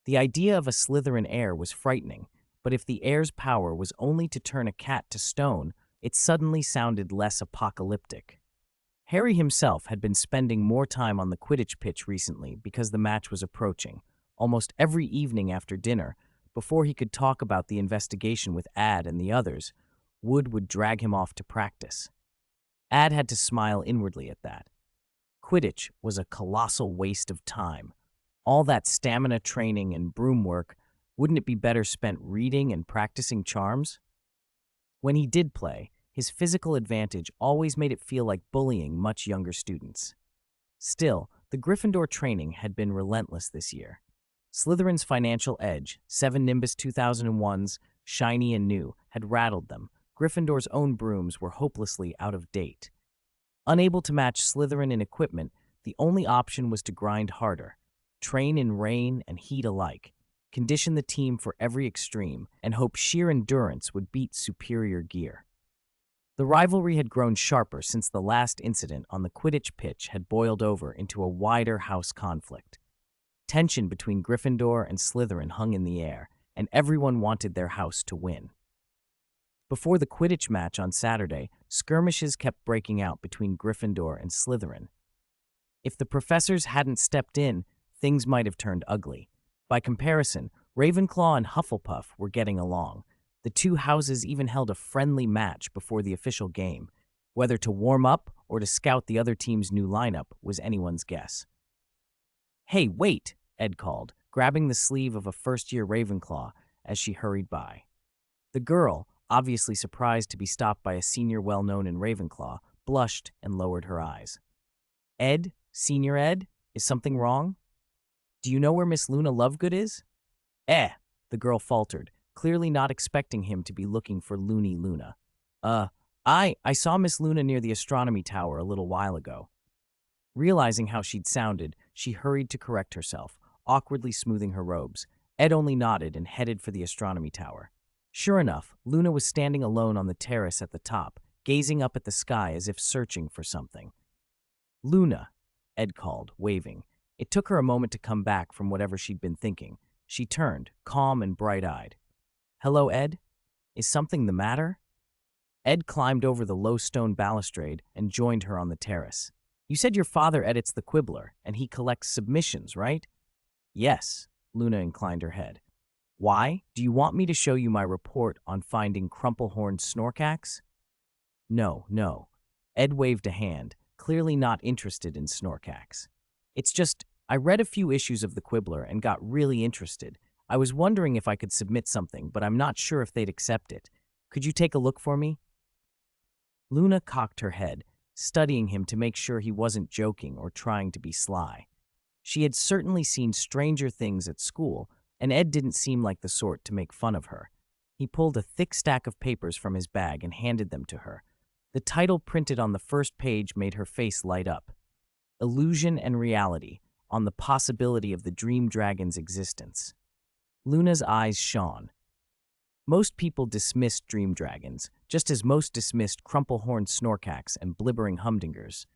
The idea of a Slytherin heir was frightening, but if the heir's power was only to turn a cat to stone, It suddenly sounded less apocalyptic. Harry himself had been spending more time on the Quidditch pitch recently because the match was approaching, almost every evening after dinner. Before he could talk about the investigation with Ad and the others, Wood would drag him off to practice. Ad had to smile inwardly at that. Quidditch was a colossal waste of time. All that stamina training and broom work, wouldn't it be better spent reading and practicing charms? When he did play, his physical advantage always made it feel like bullying much younger students. Still, the Gryffindor training had been relentless this year. Slytherin's financial edge, 7 Nimbus 2001s, shiny and new, had rattled them. Gryffindor's own brooms were hopelessly out of date. Unable to match Slytherin in equipment, the only option was to grind harder, train in rain and heat alike, condition the team for every extreme, and hope sheer endurance would beat superior gear. The rivalry had grown sharper since the last incident on the Quidditch pitch had boiled over into a wider house conflict. Tension between Gryffindor and Slytherin hung in the air, and everyone wanted their house to win. Before the Quidditch match on Saturday, skirmishes kept breaking out between Gryffindor and Slytherin. If the professors hadn't stepped in, things might have turned ugly. By comparison, Ravenclaw and Hufflepuff were getting along. The two houses even held a friendly match before the official game. Whether to warm up or to scout the other team's new lineup was anyone's guess. "Hey, wait," Ed called, grabbing the sleeve of a first-year Ravenclaw as she hurried by. The girl, obviously surprised to be stopped by a senior well-known in Ravenclaw, blushed and lowered her eyes. "Ed? Senior Ed? Is something wrong? Do you know where Miss Luna Lovegood is?" The girl faltered, clearly not expecting him to be looking for Loony Luna. I saw Miss Luna near the astronomy tower a little while ago." Realizing how she'd sounded, she hurried to correct herself, awkwardly smoothing her robes. Ed only nodded and headed for the astronomy tower. Sure enough, Luna was standing alone on the terrace at the top, gazing up at the sky as if searching for something. "Luna," Ed called, waving. It took her a moment to come back from whatever she'd been thinking. She turned, calm and bright-eyed. "Hello, Ed? Is something the matter?" Ed climbed over the low stone balustrade and joined her on the terrace. "You said your father edits the Quibbler, and he collects submissions, right?" "Yes," Luna inclined her head. "Why? Do you want me to show you my report on finding crumple-horned Snorkax?" No. Ed waved a hand, clearly not interested in Snorkax. "It's just, I read a few issues of the Quibbler and got really interested. I was wondering if I could submit something, but I'm not sure if they'd accept it. Could you take a look for me?" Luna cocked her head, studying him to make sure he wasn't joking or trying to be sly. She had certainly seen stranger things at school, and Ed didn't seem like the sort to make fun of her. He pulled a thick stack of papers from his bag and handed them to her. The title printed on the first page made her face light up. "Illusion and Reality, on the Possibility of the Dream Dragon's Existence." Luna's eyes shone. Most people dismissed dream dragons, just as most dismissed crumple-horned Snorkax and blibbering humdingers,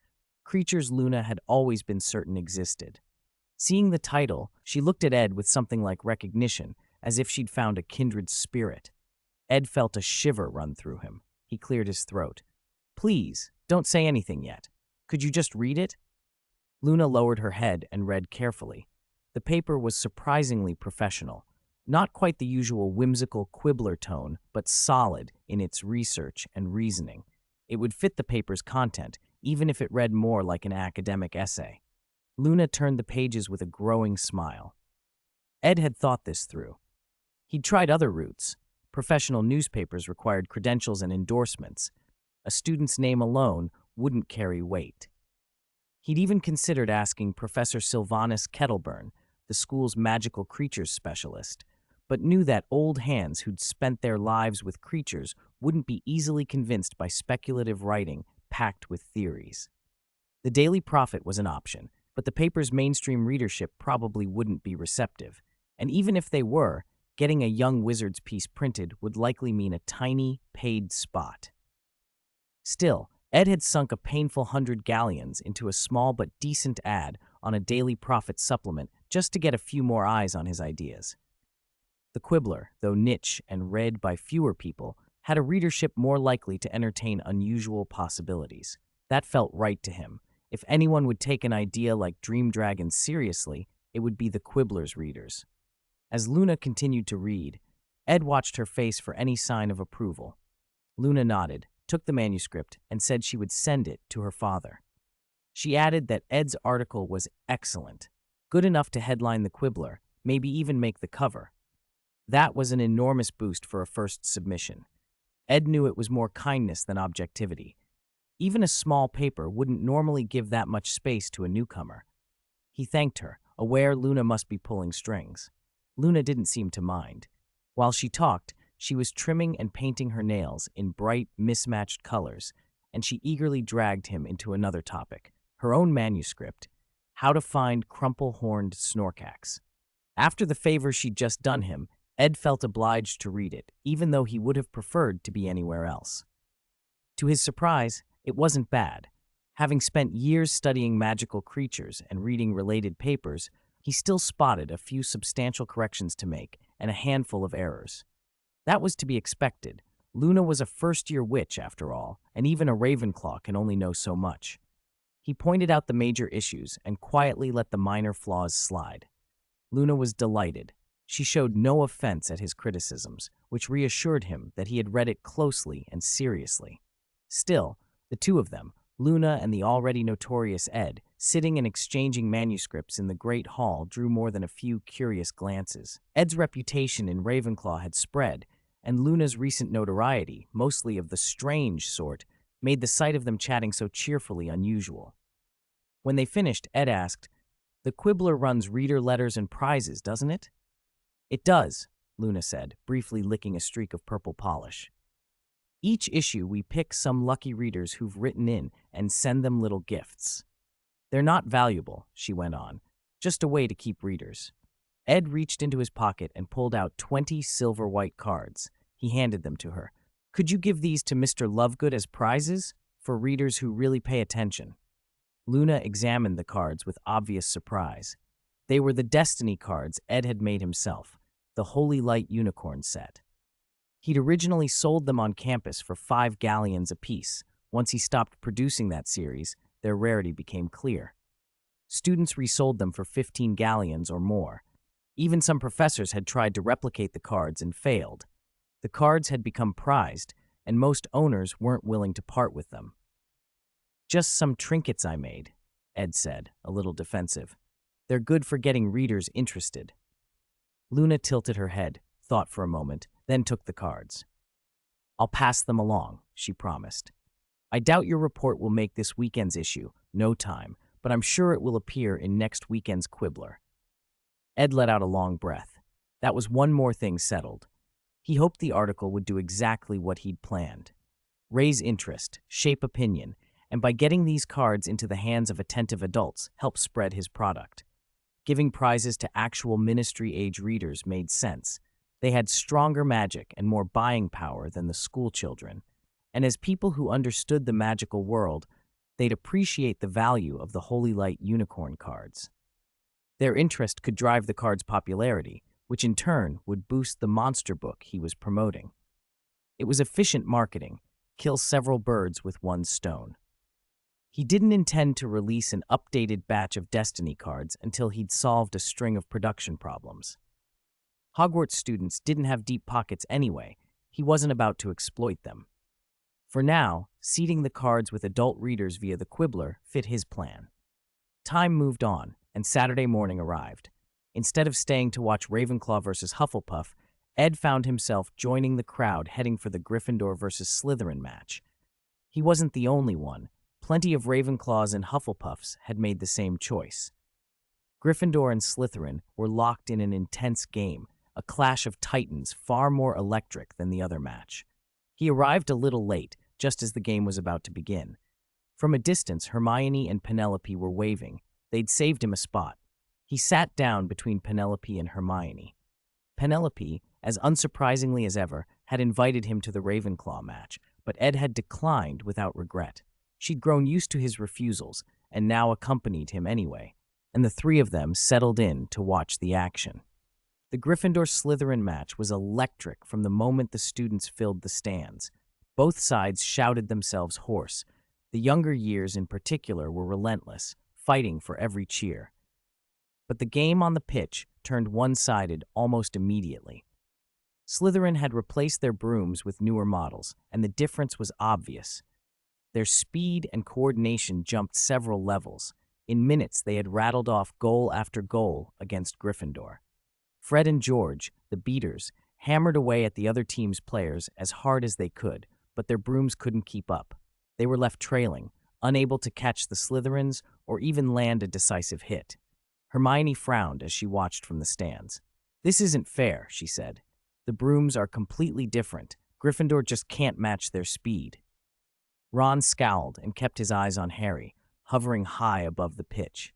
creatures Luna had always been certain existed. Seeing the title, she looked at Ed with something like recognition, as if she'd found a kindred spirit. Ed felt a shiver run through him. He cleared his throat. "Please, don't say anything yet. Could you just read it?" Luna lowered her head and read carefully. The paper was surprisingly professional. Not quite the usual whimsical quibbler tone, but solid in its research and reasoning. It would fit the paper's content, even if it read more like an academic essay. Luna turned the pages with a growing smile. Ed had thought this through. He'd tried other routes. Professional newspapers required credentials and endorsements. A student's name alone wouldn't carry weight. He'd even considered asking Professor Sylvanus Kettleburn, the school's magical creatures specialist, but knew that old hands who'd spent their lives with creatures wouldn't be easily convinced by speculative writing packed with theories. The Daily Prophet was an option, but the paper's mainstream readership probably wouldn't be receptive, and even if they were, getting a young wizard's piece printed would likely mean a tiny, paid spot. Still, Ed had sunk a painful 100 galleons into a small but decent ad on a Daily Prophet supplement just to get a few more eyes on his ideas. The Quibbler, though niche and read by fewer people, had a readership more likely to entertain unusual possibilities. That felt right to him. If anyone would take an idea like Dream Dragons seriously, it would be the Quibbler's readers. As Luna continued to read, Ed watched her face for any sign of approval. Luna nodded, took the manuscript, and said she would send it to her father. She added that Ed's article was excellent, good enough to headline the Quibbler, maybe even make the cover. That was an enormous boost for a first submission. Ed knew it was more kindness than objectivity. Even a small paper wouldn't normally give that much space to a newcomer. He thanked her, aware Luna must be pulling strings. Luna didn't seem to mind. While she talked, she was trimming and painting her nails in bright, mismatched colors, and she eagerly dragged him into another topic, her own manuscript, How to Find Crumple-Horned Snorkax. After the favor she'd just done him, Ed felt obliged to read it, even though he would have preferred to be anywhere else. To his surprise, it wasn't bad. Having spent years studying magical creatures and reading related papers, he still spotted a few substantial corrections to make and a handful of errors. That was to be expected. Luna was a first-year witch, after all, and even a Ravenclaw can only know so much. He pointed out the major issues and quietly let the minor flaws slide. Luna was delighted. She showed no offense at his criticisms, which reassured him that he had read it closely and seriously. Still, the two of them, Luna and the already notorious Ed, sitting and exchanging manuscripts in the Great Hall drew more than a few curious glances. Ed's reputation in Ravenclaw had spread, and Luna's recent notoriety, mostly of the strange sort, made the sight of them chatting so cheerfully unusual. When they finished, Ed asked, "The Quibbler runs reader letters and prizes, doesn't it?" "It does," Luna said, briefly licking a streak of purple polish. "Each issue we pick some lucky readers who've written in and send them little gifts. They're not valuable," she went on, "just a way to keep readers." Ed reached into his pocket and pulled out 20 silver-white cards. He handed them to her. "Could you give these to Mr. Lovegood as prizes for readers who really pay attention?" Luna examined the cards with obvious surprise. They were the Destiny cards Ed had made himself, the Holy Light Unicorn set. He'd originally sold them on campus for 5 galleons apiece. Once he stopped producing that series, their rarity became clear. Students resold them for 15 galleons or more. Even some professors had tried to replicate the cards and failed. The cards had become prized, and most owners weren't willing to part with them. "Just some trinkets I made," Ed said, a little defensive. "They're good for getting readers interested." Luna tilted her head, thought for a moment, then took the cards. "I'll pass them along," she promised. "I doubt your report will make this weekend's issue, no time, but I'm sure it will appear in next weekend's Quibbler." Ed let out a long breath. That was one more thing settled. He hoped the article would do exactly what he'd planned. Raise interest, shape opinion, and by getting these cards into the hands of attentive adults, help spread his product. Giving prizes to actual ministry-age readers made sense. They had stronger magic and more buying power than the school children, and as people who understood the magical world, they'd appreciate the value of the Holy Light Unicorn cards. Their interest could drive the card's popularity, which in turn would boost the monster book he was promoting. It was efficient marketing, kill several birds with one stone. He didn't intend to release an updated batch of Destiny cards until he'd solved a string of production problems. Hogwarts students didn't have deep pockets anyway. He wasn't about to exploit them. For now, seeding the cards with adult readers via the Quibbler fit his plan. Time moved on, and Saturday morning arrived. Instead of staying to watch Ravenclaw versus Hufflepuff, Ed found himself joining the crowd heading for the Gryffindor versus Slytherin match. He wasn't the only one. Plenty of Ravenclaws and Hufflepuffs had made the same choice. Gryffindor and Slytherin were locked in an intense game, a clash of titans far more electric than the other match. He arrived a little late, just as the game was about to begin. From a distance, Hermione and Penelope were waving. They'd saved him a spot. He sat down between Penelope and Hermione. Penelope, as unsurprisingly as ever, had invited him to the Ravenclaw match, but Ed had declined without regret. She'd grown used to his refusals and now accompanied him anyway, and the three of them settled in to watch the action. The Gryffindor-Slytherin match was electric from the moment the students filled the stands. Both sides shouted themselves hoarse. The younger years in particular were relentless, fighting for every cheer. But the game on the pitch turned one-sided almost immediately. Slytherin had replaced their brooms with newer models, and the difference was obvious. Their speed and coordination jumped several levels. In minutes, they had rattled off goal after goal against Gryffindor. Fred and George, the beaters, hammered away at the other team's players as hard as they could, but their brooms couldn't keep up. They were left trailing, unable to catch the Slytherins or even land a decisive hit. Hermione frowned as she watched from the stands. "This isn't fair," she said. "The brooms are completely different. Gryffindor just can't match their speed." Ron scowled and kept his eyes on Harry, hovering high above the pitch.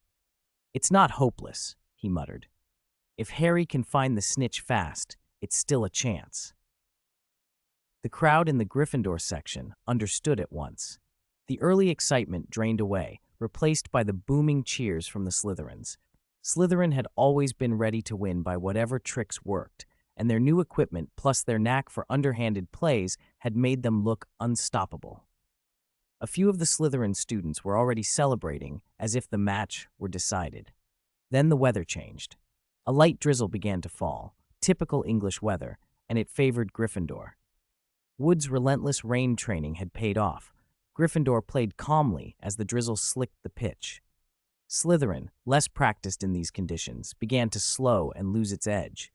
"It's not hopeless," he muttered. "If Harry can find the snitch fast, it's still a chance." The crowd in the Gryffindor section understood at once. The early excitement drained away, replaced by the booming cheers from the Slytherins. Slytherin had always been ready to win by whatever tricks worked, and their new equipment plus their knack for underhanded plays had made them look unstoppable. A few of the Slytherin students were already celebrating as if the match were decided. Then the weather changed. A light drizzle began to fall, typical English weather, and it favored Gryffindor. Wood's relentless rain training had paid off. Gryffindor played calmly as the drizzle slicked the pitch. Slytherin, less practiced in these conditions, began to slow and lose its edge.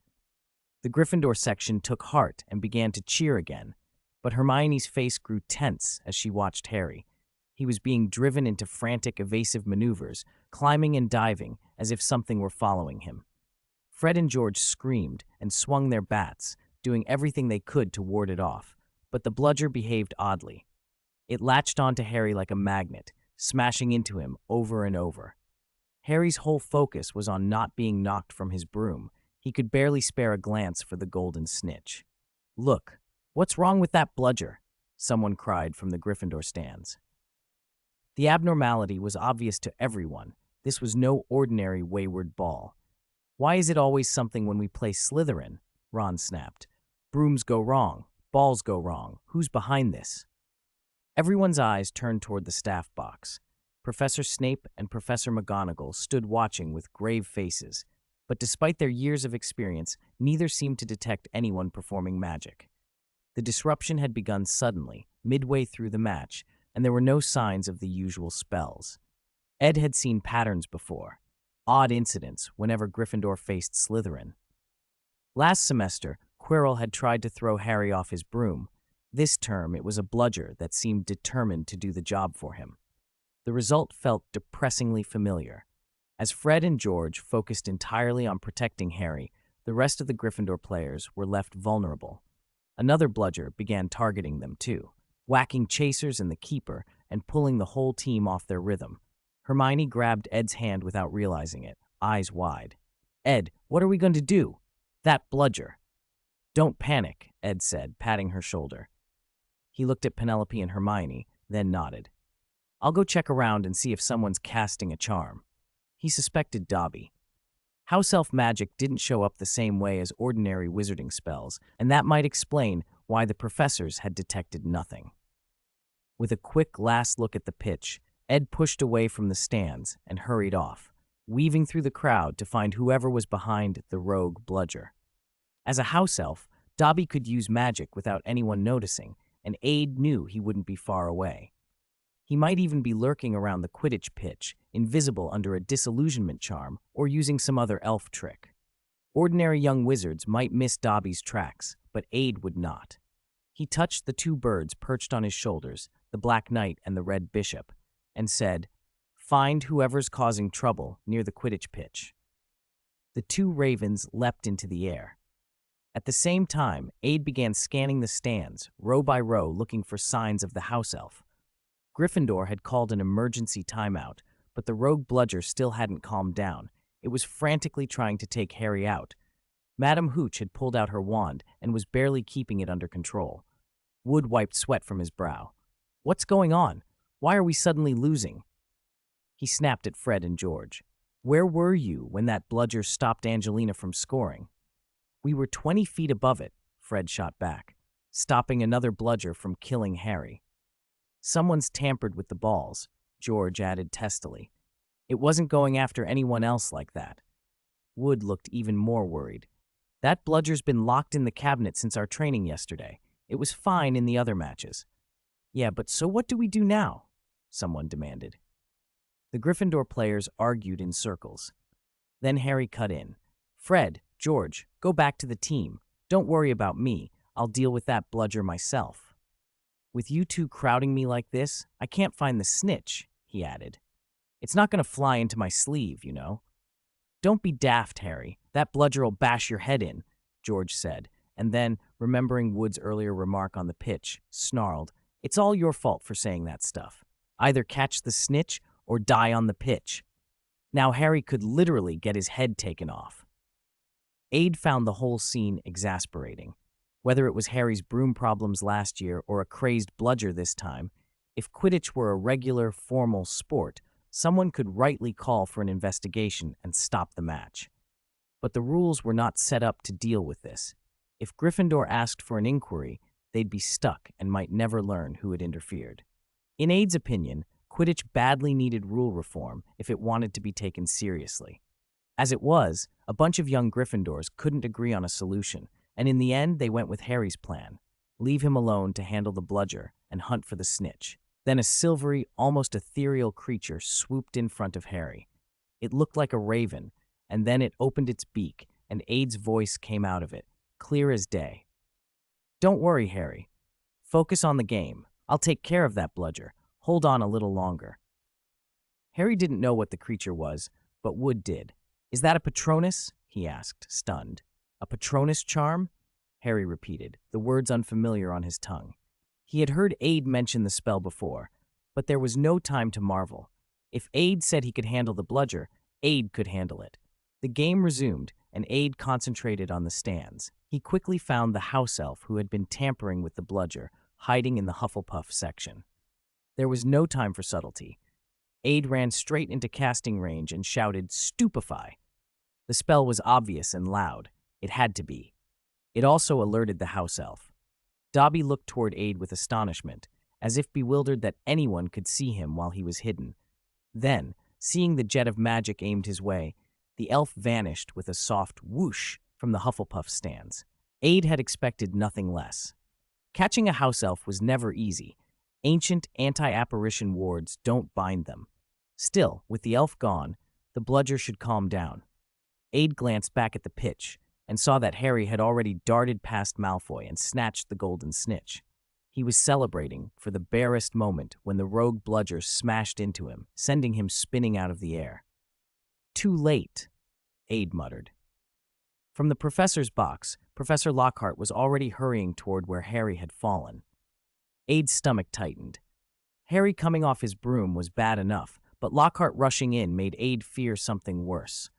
The Gryffindor section took heart and began to cheer again, but Hermione's face grew tense as she watched Harry. He was being driven into frantic, evasive maneuvers, climbing and diving as if something were following him. Fred and George screamed and swung their bats, doing everything they could to ward it off, but the bludger behaved oddly. It latched onto Harry like a magnet, smashing into him over and over. Harry's whole focus was on not being knocked from his broom. He could barely spare a glance for the golden snitch. "Look, what's wrong with that bludger?" someone cried from the Gryffindor stands. The abnormality was obvious to everyone. This was no ordinary wayward ball. "Why is it always something when we play Slytherin?" Ron snapped. "Brooms go wrong. Balls go wrong. Who's behind this?" Everyone's eyes turned toward the staff box. Professor Snape and Professor McGonagall stood watching with grave faces, but despite their years of experience, neither seemed to detect anyone performing magic. The disruption had begun suddenly, midway through the match, and there were no signs of the usual spells. Ed had seen patterns before, odd incidents whenever Gryffindor faced Slytherin. Last semester, Quirrell had tried to throw Harry off his broom. This term, it was a bludger that seemed determined to do the job for him. The result felt depressingly familiar. As Fred and George focused entirely on protecting Harry, the rest of the Gryffindor players were left vulnerable. Another bludger began targeting them too, whacking chasers and the keeper and pulling the whole team off their rhythm. Hermione grabbed Ed's hand without realizing it, eyes wide. "Ed, what are we going to do?" "That bludger." "Don't panic," Ed said, patting her shoulder. He looked at Penelope and Hermione, then nodded. "I'll go check around and see if someone's casting a charm." He suspected Dobby. House elf magic didn't show up the same way as ordinary wizarding spells, and that might explain why the professors had detected nothing. With a quick last look at the pitch, Ed pushed away from the stands and hurried off, weaving through the crowd to find whoever was behind the rogue bludger. As a house elf, Dobby could use magic without anyone noticing, and Aid knew he wouldn't be far away. He might even be lurking around the Quidditch pitch, invisible under a disillusionment charm or using some other elf trick. Ordinary young wizards might miss Dobby's tracks, but Aid would not. He touched the two birds perched on his shoulders, the Black Knight and the Red Bishop, and said, "Find whoever's causing trouble near the Quidditch pitch." The two ravens leapt into the air. At the same time, Aid began scanning the stands, row by row, looking for signs of the house elf. Gryffindor had called an emergency timeout, but the rogue bludger still hadn't calmed down. It was frantically trying to take Harry out. Madame Hooch had pulled out her wand and was barely keeping it under control. Wood wiped sweat from his brow. "What's going on? Why are we suddenly losing?" He snapped at Fred and George. "Where were you when that bludger stopped Angelina from scoring?" We were 20 feet above it, Fred shot back, stopping another bludger from killing Harry. Someone's tampered with the balls, George added testily. It wasn't going after anyone else like that. Wood looked even more worried. That bludger's been locked in the cabinet since our training yesterday. It was fine in the other matches. Yeah, but so what do we do now? Someone demanded. The Gryffindor players argued in circles. Then Harry cut in. Fred, George, go back to the team. Don't worry about me. I'll deal with that bludger myself. With you two crowding me like this, I can't find the snitch, he added. It's not going to fly into my sleeve, you know. Don't be daft, Harry. That bludger'll bash your head in, George said, and then, remembering Wood's earlier remark on the pitch, snarled, It's all your fault for saying that stuff. Either catch the snitch or die on the pitch. Now Harry could literally get his head taken off. Aide found the whole scene exasperating. Whether it was Harry's broom problems last year or a crazed bludger this time, if Quidditch were a regular, formal sport, someone could rightly call for an investigation and stop the match. But the rules were not set up to deal with this. If Gryffindor asked for an inquiry, they'd be stuck and might never learn who had interfered. In Aide's opinion, Quidditch badly needed rule reform if it wanted to be taken seriously. As it was, a bunch of young Gryffindors couldn't agree on a solution, and in the end they went with Harry's plan. Leave him alone to handle the bludger and hunt for the snitch. Then a silvery, almost ethereal creature swooped in front of Harry. It looked like a raven, and then it opened its beak, and Aide's voice came out of it, clear as day. Don't worry, Harry. Focus on the game. I'll take care of that bludger. Hold on a little longer. Harry didn't know what the creature was, but Wood did. Is that a Patronus? He asked, stunned. A Patronus charm? Harry repeated, the words unfamiliar on his tongue. He had heard Aide mention the spell before, but there was no time to marvel. If Aide said he could handle the bludger, Aide could handle it. The game resumed, and Aide concentrated on the stands. He quickly found the house elf who had been tampering with the bludger, hiding in the Hufflepuff section. There was no time for subtlety. Aide ran straight into casting range and shouted, Stupefy! The spell was obvious and loud. It had to be. It also alerted the house elf. Dobby looked toward Aide with astonishment, as if bewildered that anyone could see him while he was hidden. Then, seeing the jet of magic aimed his way, the elf vanished with a soft whoosh from the Hufflepuff stands. Aide had expected nothing less. Catching a house elf was never easy. Ancient anti-apparition wards don't bind them. Still, with the elf gone, the bludger should calm down. Aide glanced back at the pitch and saw that Harry had already darted past Malfoy and snatched the golden snitch. He was celebrating for the barest moment when the rogue bludger smashed into him, sending him spinning out of the air. Too late, Aide muttered. From the professor's box, Professor Lockhart was already hurrying toward where Harry had fallen. Aide's stomach tightened. Harry coming off his broom was bad enough, but Lockhart rushing in made Aide fear something worse.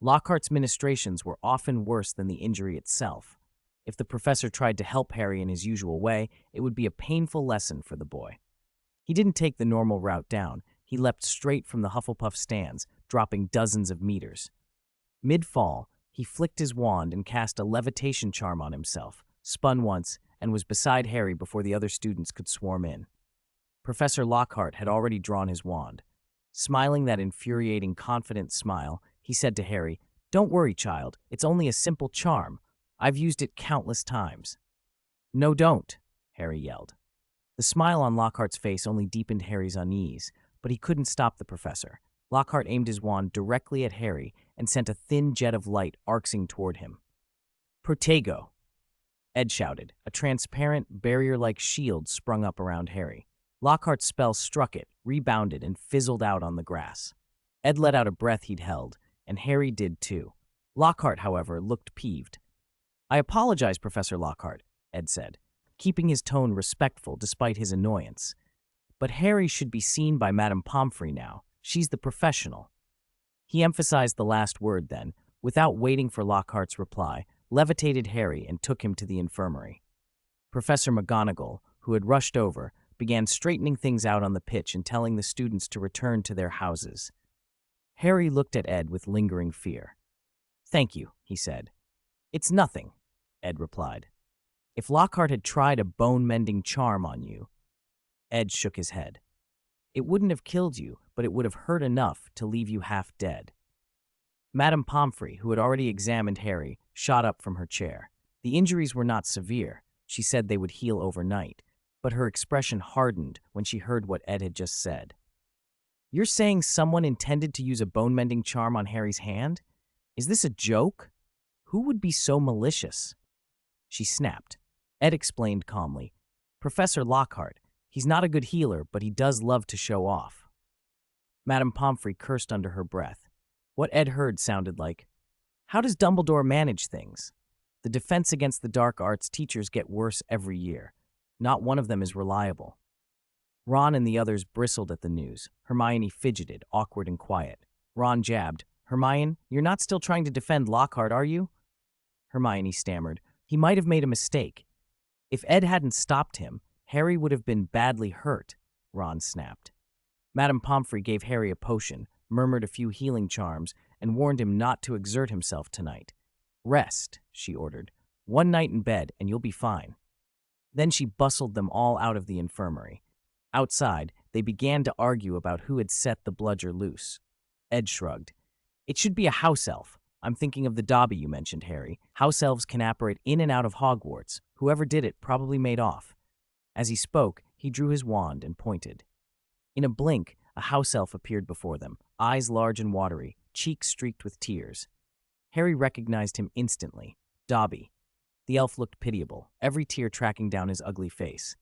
Lockhart's ministrations were often worse than the injury itself. If the professor tried to help Harry in his usual way, it would be a painful lesson for the boy. He didn't take the normal route down. He leapt straight from the Hufflepuff stands, dropping dozens of meters. Mid-fall, he flicked his wand and cast a levitation charm on himself, spun once, and was beside Harry before the other students could swarm in. Professor Lockhart had already drawn his wand. Smiling that infuriating, confident smile, he said to Harry, Don't worry, child. It's only a simple charm. I've used it countless times. No, don't, Harry yelled. The smile on Lockhart's face only deepened Harry's unease, but he couldn't stop the professor. Lockhart aimed his wand directly at Harry and sent a thin jet of light arcing toward him. Protego, Ed shouted. A transparent, barrier-like shield sprung up around Harry. Lockhart's spell struck it, rebounded, and fizzled out on the grass. Ed let out a breath he'd held, and Harry did too. Lockhart, however, looked peeved. I apologize, Professor Lockhart, Ed said, keeping his tone respectful despite his annoyance. But Harry should be seen by Madame Pomfrey now. She's the professional. He emphasized the last word then, without waiting for Lockhart's reply, levitated Harry and took him to the infirmary. Professor McGonagall, who had rushed over, began straightening things out on the pitch and telling the students to return to their houses. Harry looked at Ed with lingering fear. Thank you, he said. It's nothing, Ed replied. If Lockhart had tried a bone-mending charm on you, Ed shook his head. It wouldn't have killed you, but it would have hurt enough to leave you half dead. Madame Pomfrey, who had already examined Harry, shot up from her chair. The injuries were not severe. She said they would heal overnight, but her expression hardened when she heard what Ed had just said. You're saying someone intended to use a bone-mending charm on Harry's hand? Is this a joke? Who would be so malicious? She snapped. Ed explained calmly. Professor Lockhart. He's not a good healer, but he does love to show off. Madame Pomfrey cursed under her breath. What Ed heard sounded like, how does Dumbledore manage things? The defense against the dark arts teachers get worse every year. Not one of them is reliable. Ron and the others bristled at the news. Hermione fidgeted, awkward and quiet. Ron jabbed. Hermione, you're not still trying to defend Lockhart, are you? Hermione stammered. He might have made a mistake. If Ed hadn't stopped him, Harry would have been badly hurt, Ron snapped. Madame Pomfrey gave Harry a potion, murmured a few healing charms, and warned him not to exert himself tonight. Rest, she ordered. 1 night in bed, and you'll be fine. Then she bustled them all out of the infirmary. Outside, they began to argue about who had set the bludger loose. Ed shrugged. It should be a house elf. I'm thinking of the Dobby you mentioned, Harry. House elves can apparate in and out of Hogwarts. Whoever did it probably made off. As he spoke, he drew his wand and pointed. In a blink, a house elf appeared before them, eyes large and watery, cheeks streaked with tears. Harry recognized him instantly. Dobby. The elf looked pitiable, every tear tracking down his ugly face.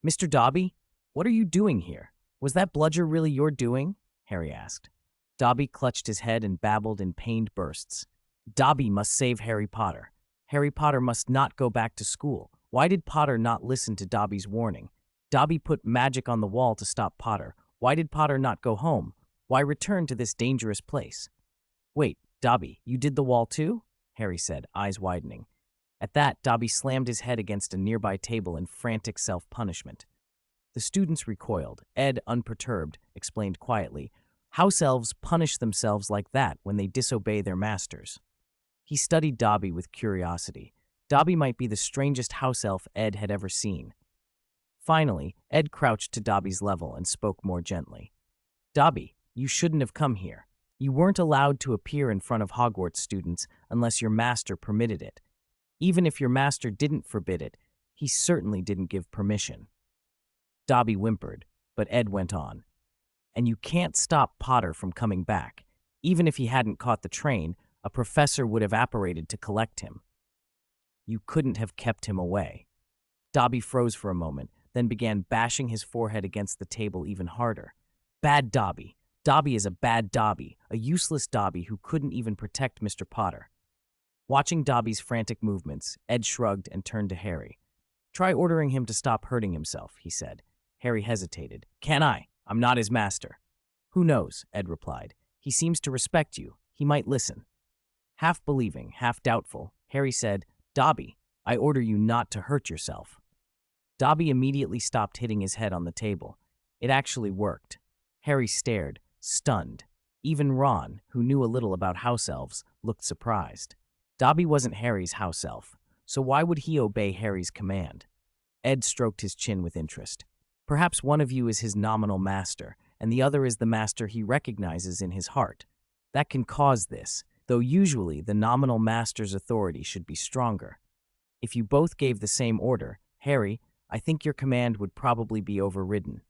Mr. Dobby, what are you doing here? Was that bludger really your doing? Harry asked. Dobby clutched his head and babbled in pained bursts. Dobby must save Harry Potter. Harry Potter must not go back to school. Why did Potter not listen to Dobby's warning? Dobby put magic on the wall to stop Potter. Why did Potter not go home? Why return to this dangerous place? Wait, Dobby, you did the wall too? Harry said, eyes widening. At that, Dobby slammed his head against a nearby table in frantic self-punishment. The students recoiled. Ed, unperturbed, explained quietly, house elves punish themselves like that when they disobey their masters. He studied Dobby with curiosity. Dobby might be the strangest house elf Ed had ever seen. Finally, Ed crouched to Dobby's level and spoke more gently. Dobby, you shouldn't have come here. You weren't allowed to appear in front of Hogwarts students unless your master permitted it. Even if your master didn't forbid it, he certainly didn't give permission. Dobby whimpered, but Ed went on. And you can't stop Potter from coming back. Even if he hadn't caught the train, a professor would have apparated to collect him. You couldn't have kept him away. Dobby froze for a moment, then began bashing his forehead against the table even harder. Bad Dobby. Dobby is a bad Dobby, a useless Dobby who couldn't even protect Mr. Potter. Watching Dobby's frantic movements, Ed shrugged and turned to Harry. Try ordering him to stop hurting himself, he said. Harry hesitated. Can I? I'm not his master. Who knows, Ed replied. He seems to respect you. He might listen. Half believing, half doubtful, Harry said, Dobby, I order you not to hurt yourself. Dobby immediately stopped hitting his head on the table. It actually worked. Harry stared, stunned. Even Ron, who knew a little about house elves, looked surprised. Dobby wasn't Harry's house elf, so why would he obey Harry's command? Ed stroked his chin with interest. Perhaps one of you is his nominal master, and the other is the master he recognizes in his heart. That can cause this, though usually the nominal master's authority should be stronger. If you both gave the same order, Harry, I think your command would probably be overridden.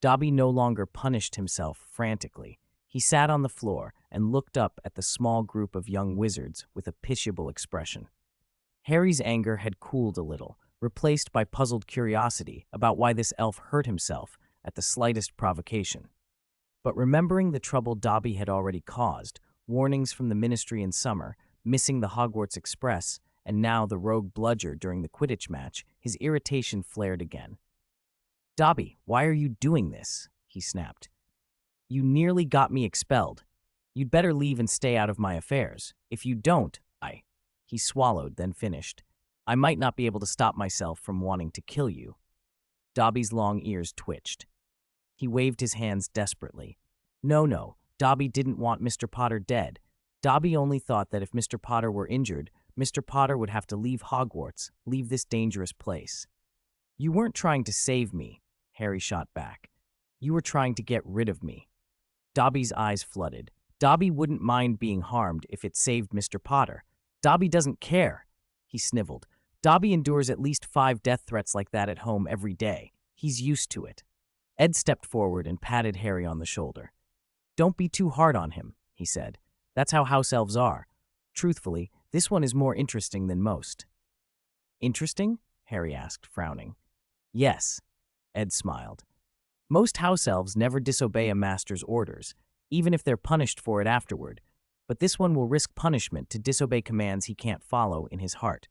Dobby no longer punished himself frantically. He sat on the floor and looked up at the small group of young wizards with a pitiable expression. Harry's anger had cooled a little, replaced by puzzled curiosity about why this elf hurt himself at the slightest provocation. But remembering the trouble Dobby had already caused, warnings from the Ministry in summer, missing the Hogwarts Express, and now the rogue bludger during the Quidditch match, his irritation flared again. Dobby, why are you doing this? He snapped. You nearly got me expelled. You'd better leave and stay out of my affairs. If you don't, He swallowed, then finished. I might not be able to stop myself from wanting to kill you. Dobby's long ears twitched. He waved his hands desperately. No, Dobby didn't want Mr. Potter dead. Dobby only thought that if Mr. Potter were injured, Mr. Potter would have to leave Hogwarts, leave this dangerous place. You weren't trying to save me, Harry shot back. You were trying to get rid of me. Dobby's eyes flooded. Dobby wouldn't mind being harmed if it saved Mr. Potter. Dobby doesn't care, he sniveled. Dobby endures at least 5 death threats like that at home every day. He's used to it. Ed stepped forward and patted Harry on the shoulder. Don't be too hard on him, he said. That's how house elves are. Truthfully, this one is more interesting than most. Interesting? Harry asked, frowning. Yes, Ed smiled. Most house elves never disobey a master's orders, even if they're punished for it afterward, but this one will risk punishment to disobey commands he can't follow in his heart.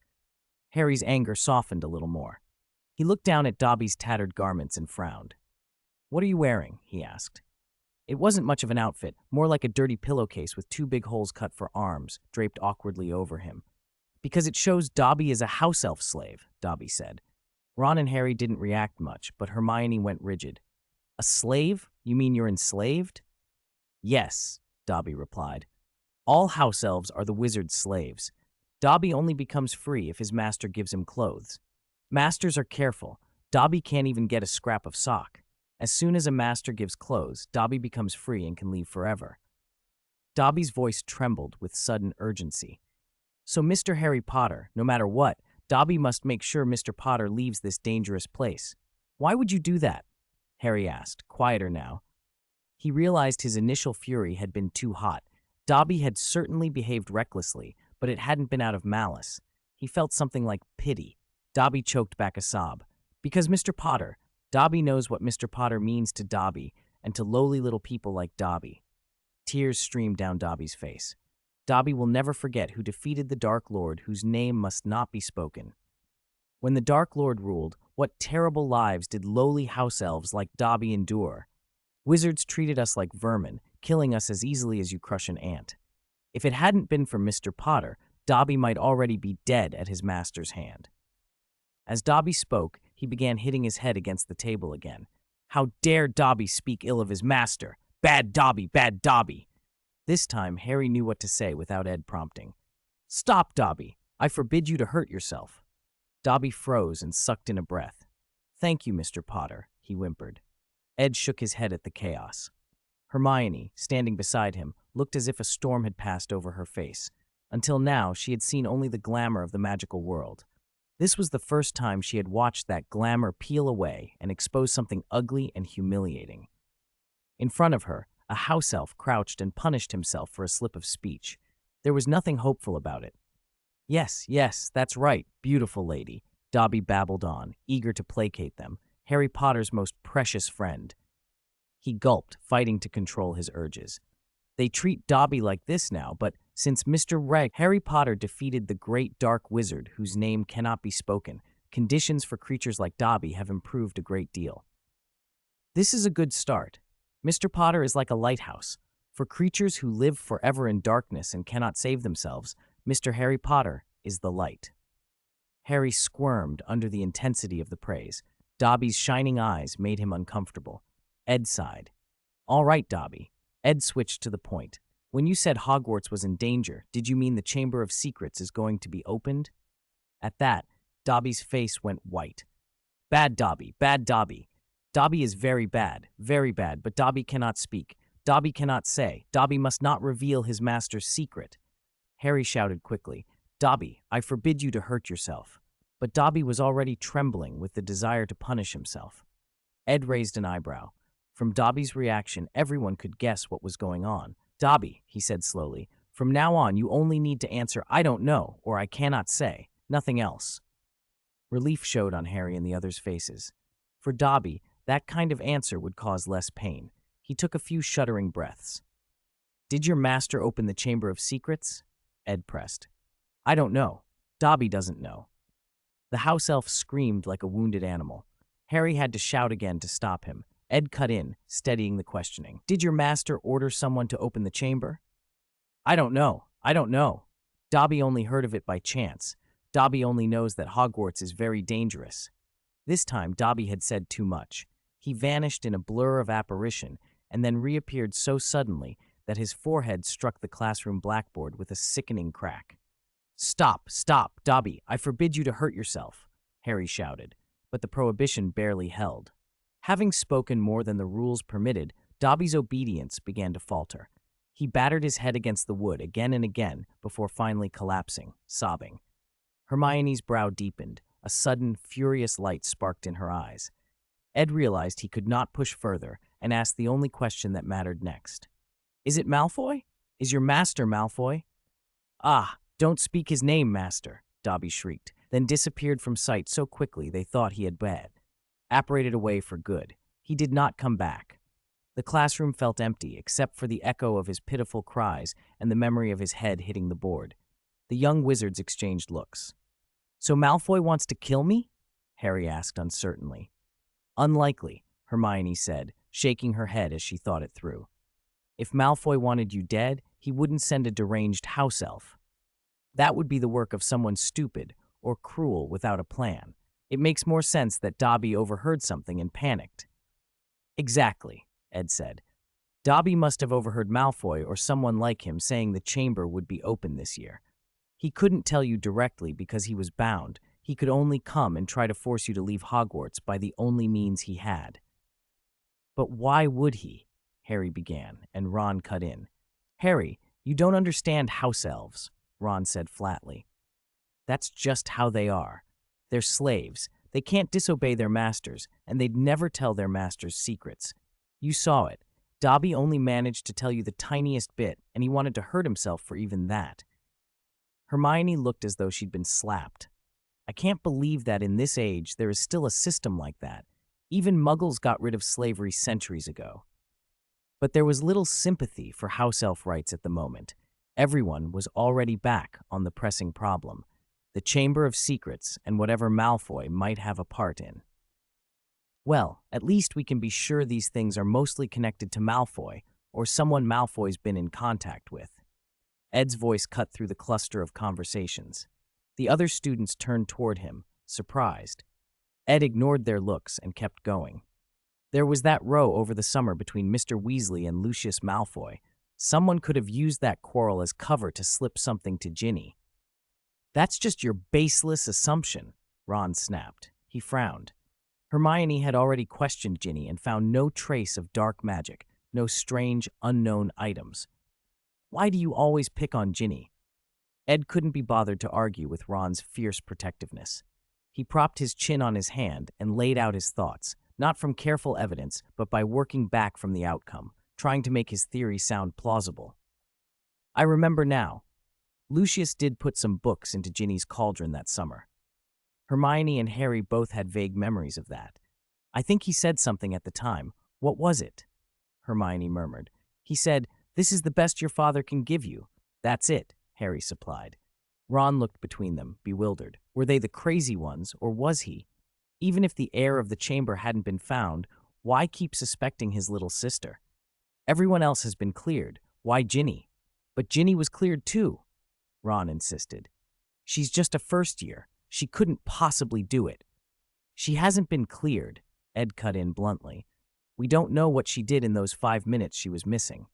Harry's anger softened a little more. He looked down at Dobby's tattered garments and frowned. What are you wearing? He asked. It wasn't much of an outfit, more like a dirty pillowcase with 2 big holes cut for arms, draped awkwardly over him. Because it shows Dobby is a house elf slave, Dobby said. Ron and Harry didn't react much, but Hermione went rigid. A slave? You mean you're enslaved? Yes, Dobby replied. All house elves are the wizard's slaves. Dobby only becomes free if his master gives him clothes. Masters are careful. Dobby can't even get a scrap of sock. As soon as a master gives clothes, Dobby becomes free and can leave forever. Dobby's voice trembled with sudden urgency. So Mr. Harry Potter, no matter what, Dobby must make sure Mr. Potter leaves this dangerous place. Why would you do that? Harry asked, quieter now. He realized his initial fury had been too hot. Dobby had certainly behaved recklessly, but it hadn't been out of malice. He felt something like pity. Dobby choked back a sob. Because Mr. Potter, Dobby knows what Mr. Potter means to Dobby and to lowly little people like Dobby. Tears streamed down Dobby's face. Dobby will never forget who defeated the Dark Lord whose name must not be spoken. When the Dark Lord ruled, what terrible lives did lowly house elves like Dobby endure? Wizards treated us like vermin, killing us as easily as you crush an ant. If it hadn't been for Mr. Potter, Dobby might already be dead at his master's hand. As Dobby spoke, he began hitting his head against the table again. How dare Dobby speak ill of his master? Bad Dobby, bad Dobby! This time, Harry knew what to say without Ed prompting. Stop, Dobby! I forbid you to hurt yourself. Dobby froze and sucked in a breath. Thank you, Mr. Potter, he whimpered. Ed shook his head at the chaos. Hermione, standing beside him, looked as if a storm had passed over her face. Until now, she had seen only the glamour of the magical world. This was the first time she had watched that glamour peel away and expose something ugly and humiliating. In front of her, a house elf crouched and punished himself for a slip of speech. There was nothing hopeful about it. Yes, yes, that's right, beautiful lady, Dobby babbled on, eager to placate them, Harry Potter's most precious friend. He gulped, fighting to control his urges. They treat Dobby like this now, but since Harry Potter defeated the great dark wizard whose name cannot be spoken, conditions for creatures like Dobby have improved a great deal. This is a good start. Mr. Potter is like a lighthouse. For creatures who live forever in darkness and cannot save themselves, Mr. Harry Potter is the light. Harry squirmed under the intensity of the praise. Dobby's shining eyes made him uncomfortable. Ed sighed. All right, Dobby. Ed switched to the point. When you said Hogwarts was in danger, did you mean the Chamber of Secrets is going to be opened? At that, Dobby's face went white. Bad Dobby, bad Dobby. Dobby is very bad, but Dobby cannot speak. Dobby cannot say. Dobby must not reveal his master's secret. Harry shouted quickly, Dobby, I forbid you to hurt yourself. But Dobby was already trembling with the desire to punish himself. Ed raised an eyebrow. From Dobby's reaction, everyone could guess what was going on. Dobby, he said slowly, from now on you only need to answer I don't know or I cannot say, nothing else. Relief showed on Harry and the others' faces. For Dobby, that kind of answer would cause less pain. He took a few shuddering breaths. Did your master open the Chamber of Secrets? Ed pressed. I don't know. Dobby doesn't know. The house elf screamed like a wounded animal. Harry had to shout again to stop him. Ed cut in, steadying the questioning. Did your master order someone to open the chamber? I don't know. Dobby only heard of it by chance. Dobby only knows that Hogwarts is very dangerous. This time, Dobby had said too much. He vanished in a blur of apparition and then reappeared so suddenly that his forehead struck the classroom blackboard with a sickening crack. Stop, Dobby, I forbid you to hurt yourself, Harry shouted, but the prohibition barely held. Having spoken more than the rules permitted, Dobby's obedience began to falter. He battered his head against the wood again and again before finally collapsing, sobbing. Hermione's brow deepened. A sudden, furious light sparked in her eyes. Ed realized he could not push further and asked the only question that mattered next. Is it Malfoy? Is your master Malfoy? Ah, don't speak his name, master, Dobby shrieked, then disappeared from sight so quickly they thought he had apparated away for good. He did not come back. The classroom felt empty except for the echo of his pitiful cries and the memory of his head hitting the board. The young wizards exchanged looks. So Malfoy wants to kill me? Harry asked uncertainly. Unlikely, Hermione said, shaking her head as she thought it through. If Malfoy wanted you dead, he wouldn't send a deranged house elf. That would be the work of someone stupid or cruel without a plan. It makes more sense that Dobby overheard something and panicked. Exactly, Ed said. Dobby must have overheard Malfoy or someone like him saying the chamber would be open this year. He couldn't tell you directly because he was bound. He could only come and try to force you to leave Hogwarts by the only means he had. But why would he? Harry began, and Ron cut in. Harry, you don't understand house elves, Ron said flatly. That's just how they are. They're slaves. They can't disobey their masters, and they'd never tell their masters secrets. You saw it. Dobby only managed to tell you the tiniest bit, and he wanted to hurt himself for even that. Hermione looked as though she'd been slapped. I can't believe that in this age there is still a system like that. Even Muggles got rid of slavery centuries ago. But there was little sympathy for house elf rights at the moment. Everyone was already back on the pressing problem, the Chamber of Secrets and whatever Malfoy might have a part in. Well, at least we can be sure these things are mostly connected to Malfoy, or someone Malfoy's been in contact with. Ed's voice cut through the cluster of conversations. The other students turned toward him, surprised. Ed ignored their looks and kept going. There was that row over the summer between Mr. Weasley and Lucius Malfoy. Someone could have used that quarrel as cover to slip something to Ginny. That's just your baseless assumption, Ron snapped. He frowned. Hermione had already questioned Ginny and found no trace of dark magic, no strange, unknown items. Why do you always pick on Ginny? Ed couldn't be bothered to argue with Ron's fierce protectiveness. He propped his chin on his hand and laid out his thoughts, not from careful evidence, but by working back from the outcome, trying to make his theory sound plausible. I remember now. Lucius did put some books into Ginny's cauldron that summer. Hermione and Harry both had vague memories of that. I think he said something at the time. What was it? Hermione murmured. He said, "This is the best your father can give you." That's it, Harry supplied. Ron looked between them, bewildered. Were they the crazy ones, or was he? Even if the heir of the chamber hadn't been found, why keep suspecting his little sister? Everyone else has been cleared. Why Ginny? But Ginny was cleared too, Ron insisted. She's just a first year. She couldn't possibly do it. She hasn't been cleared, Ed cut in bluntly. We don't know what she did in those 5 minutes she was missing.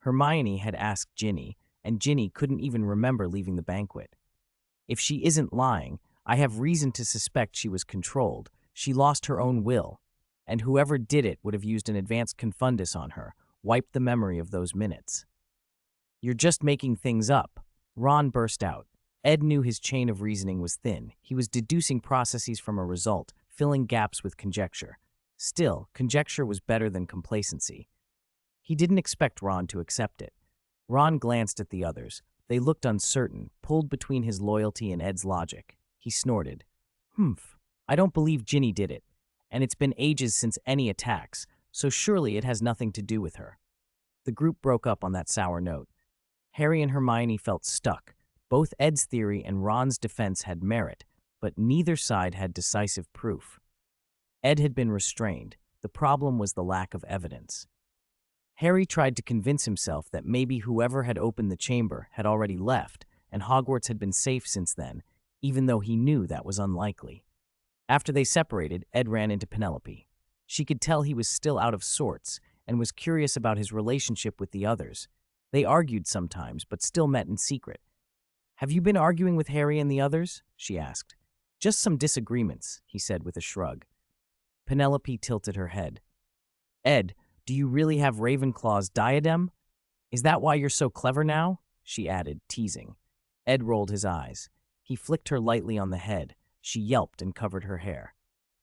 Hermione had asked Ginny, and Ginny couldn't even remember leaving the banquet. If she isn't lying, I have reason to suspect she was controlled. She lost her own will, and whoever did it would have used an advanced confundus on her, wiped the memory of those minutes. You're just making things up, Ron burst out. Ed knew his chain of reasoning was thin. He was deducing processes from a result, filling gaps with conjecture. Still, conjecture was better than complacency. He didn't expect Ron to accept it. Ron glanced at the others. They looked uncertain, pulled between his loyalty and Ed's logic. He snorted. Humph, I don't believe Ginny did it. And it's been ages since any attacks, so surely it has nothing to do with her. The group broke up on that sour note. Harry and Hermione felt stuck. Both Ed's theory and Ron's defense had merit, but neither side had decisive proof. Ed had been restrained. The problem was the lack of evidence. Harry tried to convince himself that maybe whoever had opened the chamber had already left, and Hogwarts had been safe since then, even though he knew that was unlikely. After they separated, Ed ran into Penelope. She could tell he was still out of sorts, and was curious about his relationship with the others. They argued sometimes, but still met in secret. Have you been arguing with Harry and the others? She asked. Just some disagreements, he said with a shrug. Penelope tilted her head. Ed, do you really have Ravenclaw's diadem? Is that why you're so clever now? She added, teasing. Ed rolled his eyes. He flicked her lightly on the head. She yelped and covered her hair.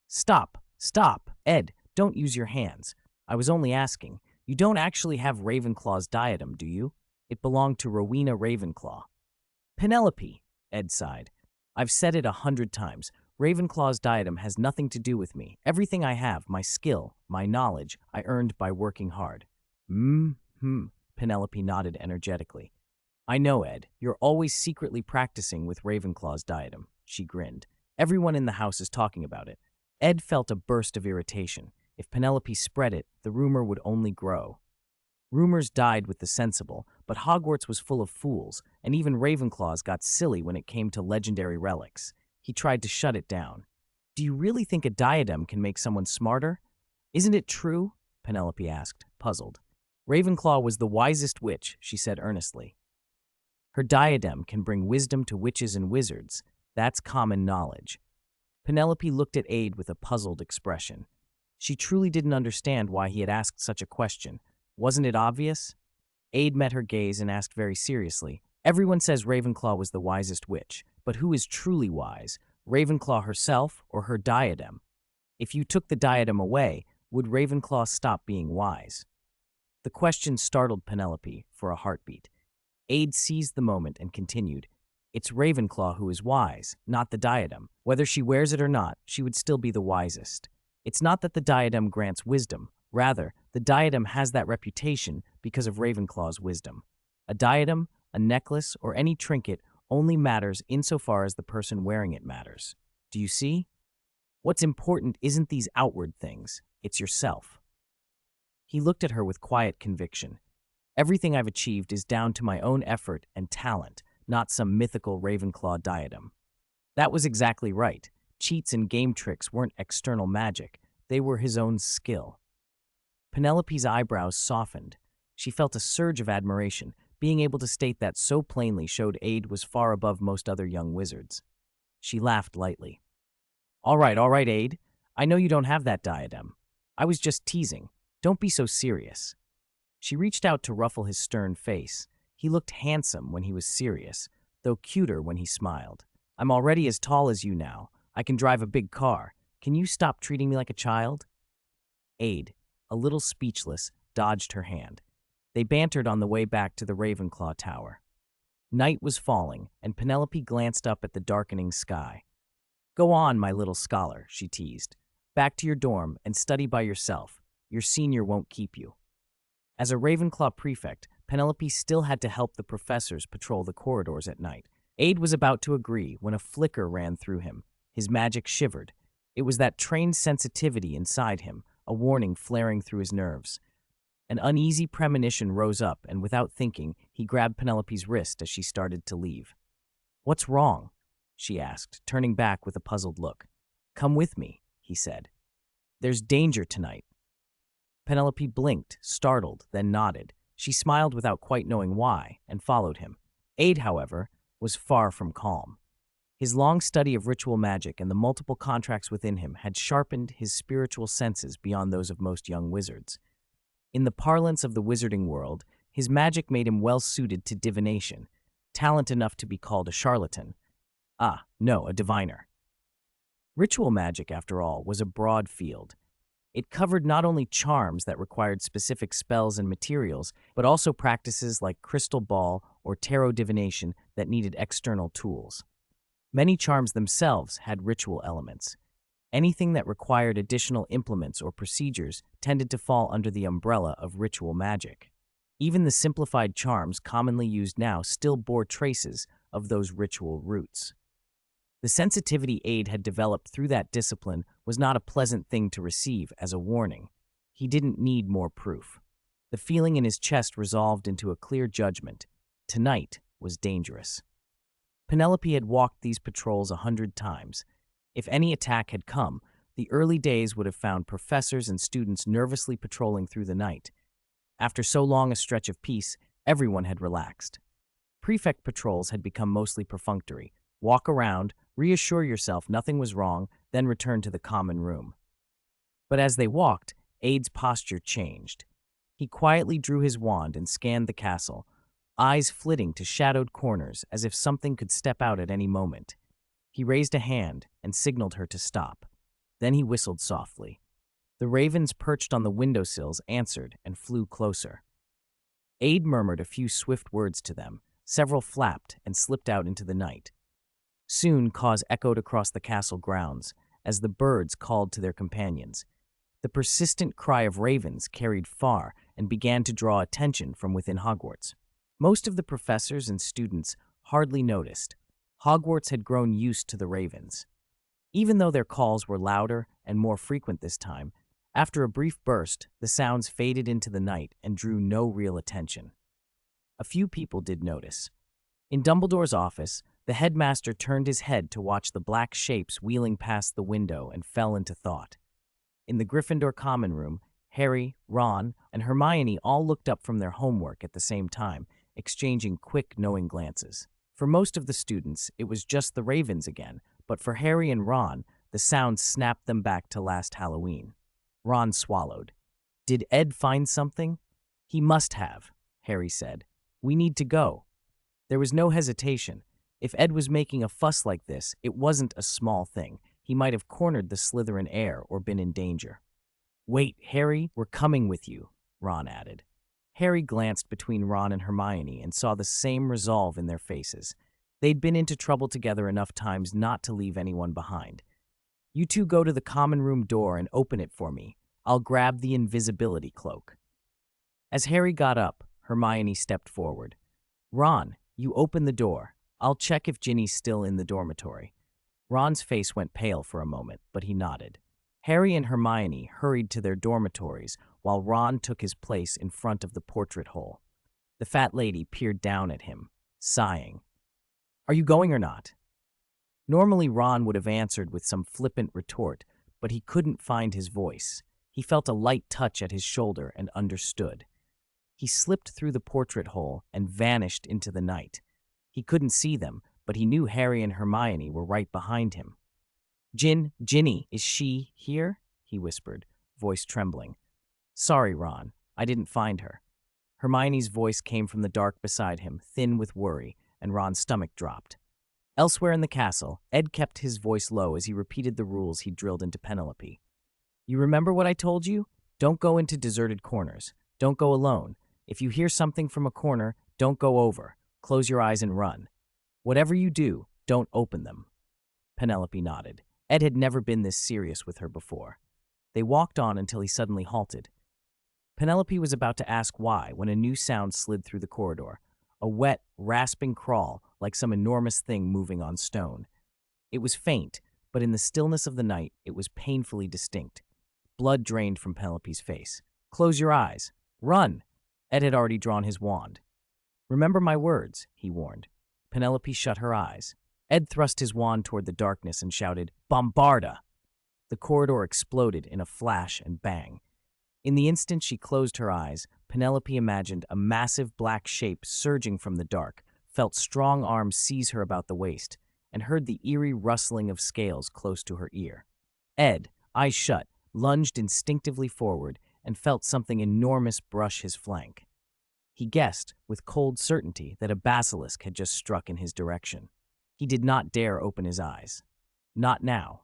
Stop! Stop! Ed, don't use your hands. I was only asking. You don't actually have Ravenclaw's diadem, do you? It belonged to Rowena Ravenclaw. Penelope, Ed sighed. I've said it 100 times. Ravenclaw's diadem has nothing to do with me. Everything I have, my skill, my knowledge, I earned by working hard. Penelope nodded energetically. I know, Ed. You're always secretly practicing with Ravenclaw's diadem. She grinned. Everyone in the house is talking about it. Ed felt a burst of irritation. If Penelope spread it, the rumor would only grow. Rumors died with the sensible, but Hogwarts was full of fools, and even Ravenclaws got silly when it came to legendary relics. He tried to shut it down. Do you really think a diadem can make someone smarter? Isn't it true? Penelope asked, puzzled. Ravenclaw was the wisest witch, she said earnestly. Her diadem can bring wisdom to witches and wizards. That's common knowledge. Penelope looked at Aide with a puzzled expression. She truly didn't understand why he had asked such a question. Wasn't it obvious? Aide met her gaze and asked very seriously, Everyone says Ravenclaw was the wisest witch, but who is truly wise, Ravenclaw herself or her diadem? If you took the diadem away, would Ravenclaw stop being wise? The question startled Penelope for a heartbeat. Aide seized the moment and continued, It's Ravenclaw who is wise, not the diadem. Whether she wears it or not, she would still be the wisest. It's not that the diadem grants wisdom. Rather, the diadem has that reputation because of Ravenclaw's wisdom. A diadem, a necklace, or any trinket only matters insofar as the person wearing it matters. Do you see? What's important isn't these outward things, it's yourself. He looked at her with quiet conviction. Everything I've achieved is down to my own effort and talent, not some mythical Ravenclaw diadem. That was exactly right. Cheats and game tricks weren't external magic, they were his own skill. Penelope's eyebrows softened. She felt a surge of admiration. Being able to state that so plainly showed Aide was far above most other young wizards. She laughed lightly. All right, Aide. I know you don't have that diadem. I was just teasing. Don't be so serious. She reached out to ruffle his stern face. He looked handsome when he was serious, though cuter when he smiled. I'm already as tall as you now. I can drive a big car. Can you stop treating me like a child? Aide, a little speechless, dodged her hand. They bantered on the way back to the Ravenclaw Tower. Night was falling, and Penelope glanced up at the darkening sky. Go on, my little scholar, she teased. Back to your dorm and study by yourself. Your senior won't keep you. As a Ravenclaw prefect, Penelope still had to help the professors patrol the corridors at night. Aide was about to agree when a flicker ran through him. His magic shivered. It was that trained sensitivity inside him, a warning flaring through his nerves. An uneasy premonition rose up, and without thinking, he grabbed Penelope's wrist as she started to leave. What's wrong? She asked, turning back with a puzzled look. Come with me, he said. There's danger tonight. Penelope blinked, startled, then nodded. She smiled without quite knowing why, and followed him. Aide, however, was far from calm. His long study of ritual magic and the multiple contracts within him had sharpened his spiritual senses beyond those of most young wizards. In the parlance of the wizarding world, his magic made him well-suited to divination, talent enough to be called a charlatan. No, a diviner. Ritual magic, after all, was a broad field. It covered not only charms that required specific spells and materials, but also practices like crystal ball or tarot divination that needed external tools. Many charms themselves had ritual elements. Anything that required additional implements or procedures tended to fall under the umbrella of ritual magic. Even the simplified charms commonly used now still bore traces of those ritual roots. The sensitivity Aide had developed through that discipline was not a pleasant thing to receive as a warning. He didn't need more proof. The feeling in his chest resolved into a clear judgment. Tonight was dangerous. Penelope had walked these patrols 100 times. If any attack had come, the early days would have found professors and students nervously patrolling through the night. After so long a stretch of peace, everyone had relaxed. prefect patrols had become mostly perfunctory. Walk around, reassure yourself nothing was wrong, then return to the common room. But as they walked, Ade's posture changed. He quietly drew his wand and scanned the castle, eyes flitting to shadowed corners as if something could step out at any moment. He raised a hand and signaled her to stop. Then he whistled softly. The ravens perched on the windowsills answered and flew closer. Ade murmured a few swift words to them. Several flapped and slipped out into the night. Soon caws echoed across the castle grounds as the birds called to their companions. The persistent cry of ravens carried far and began to draw attention from within Hogwarts. Most of the professors and students hardly noticed. Hogwarts had grown used to the ravens. Even though their calls were louder and more frequent this time, after a brief burst, the sounds faded into the night and drew no real attention. A few people did notice. In Dumbledore's office, the headmaster turned his head to watch the black shapes wheeling past the window and fell into thought. In the Gryffindor common room, Harry, Ron, and Hermione all looked up from their homework at the same time, exchanging quick, knowing glances. For most of the students, it was just the ravens again, but for Harry and Ron, the sound snapped them back to last Halloween. Ron swallowed. Did Ed find something? He must have, Harry said. We need to go. There was no hesitation. If Ed was making a fuss like this, it wasn't a small thing. He might have cornered the Slytherin heir or been in danger. Wait, Harry, we're coming with you, Ron added. Harry glanced between Ron and Hermione and saw the same resolve in their faces. They'd been into trouble together enough times not to leave anyone behind. You two go to the common room door and open it for me. I'll grab the invisibility cloak. As Harry got up, Hermione stepped forward. Ron, you open the door. I'll check if Ginny's still in the dormitory. Ron's face went pale for a moment, but he nodded. Harry and Hermione hurried to their dormitories while Ron took his place in front of the portrait hole. The fat lady peered down at him, sighing. Are you going or not? Normally Ron would have answered with some flippant retort, but he couldn't find his voice. He felt a light touch at his shoulder and understood. He slipped through the portrait hole and vanished into the night. He couldn't see them, but he knew Harry and Hermione were right behind him. Ginny, is she here? He whispered, voice trembling. Sorry, Ron, I didn't find her. Hermione's voice came from the dark beside him, thin with worry, and Ron's stomach dropped. Elsewhere in the castle, Ed kept his voice low as he repeated the rules he drilled into Penelope. You remember what I told you? Don't go into deserted corners. Don't go alone. If you hear something from a corner, don't go over. Close your eyes and run. Whatever you do, don't open them. Penelope nodded. Ed had never been this serious with her before. They walked on until he suddenly halted. Penelope was about to ask why when a new sound slid through the corridor, a wet, rasping crawl like some enormous thing moving on stone. It was faint, but in the stillness of the night, it was painfully distinct. Blood drained from Penelope's face. Close your eyes. Run! Ed had already drawn his wand. Remember my words, he warned. Penelope shut her eyes. Ed thrust his wand toward the darkness and shouted, Bombarda! The corridor exploded in a flash and bang. In the instant she closed her eyes, Penelope imagined a massive black shape surging from the dark, felt strong arms seize her about the waist, and heard the eerie rustling of scales close to her ear. Ed, eyes shut, lunged instinctively forward and felt something enormous brush his flank. He guessed, with cold certainty, that a basilisk had just struck in his direction. He did not dare open his eyes. Not now.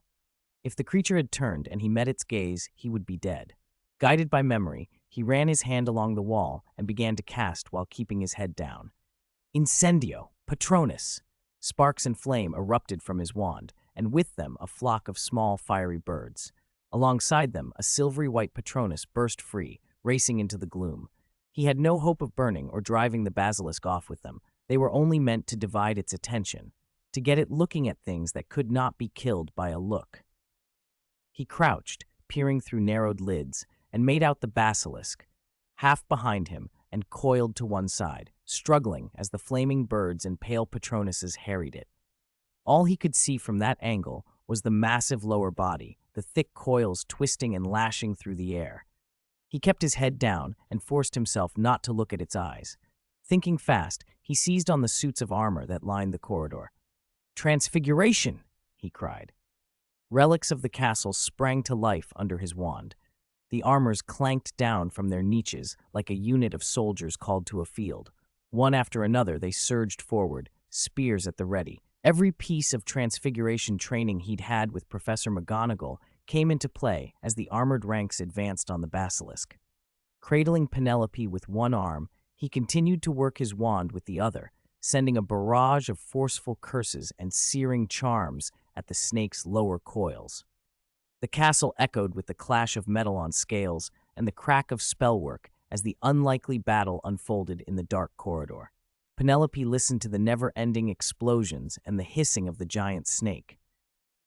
If the creature had turned and he met its gaze, he would be dead. Guided by memory, he ran his hand along the wall and began to cast while keeping his head down. Incendio! Patronus! Sparks and flame erupted from his wand, and with them a flock of small, fiery birds. Alongside them, a silvery white Patronus burst free, racing into the gloom. He had no hope of burning or driving the basilisk off with them. They were only meant to divide its attention, to get it looking at things that could not be killed by a look. He crouched, peering through narrowed lids, and made out the basilisk, half behind him and coiled to one side, struggling as the flaming birds and pale Patronuses harried it. All he could see from that angle was the massive lower body, the thick coils twisting and lashing through the air. He kept his head down and forced himself not to look at its eyes. Thinking fast, he seized on the suits of armor that lined the corridor. "Transfiguration!" he cried. Relics of the castle sprang to life under his wand. The armors clanked down from their niches like a unit of soldiers called to a field. One after another, they surged forward, spears at the ready. Every piece of transfiguration training he'd had with Professor McGonagall came into play as the armored ranks advanced on the basilisk. Cradling Penelope with one arm, he continued to work his wand with the other, sending a barrage of forceful curses and searing charms at the snake's lower coils. The castle echoed with the clash of metal on scales and the crack of spellwork as the unlikely battle unfolded in the dark corridor. Penelope listened to the never-ending explosions and the hissing of the giant snake.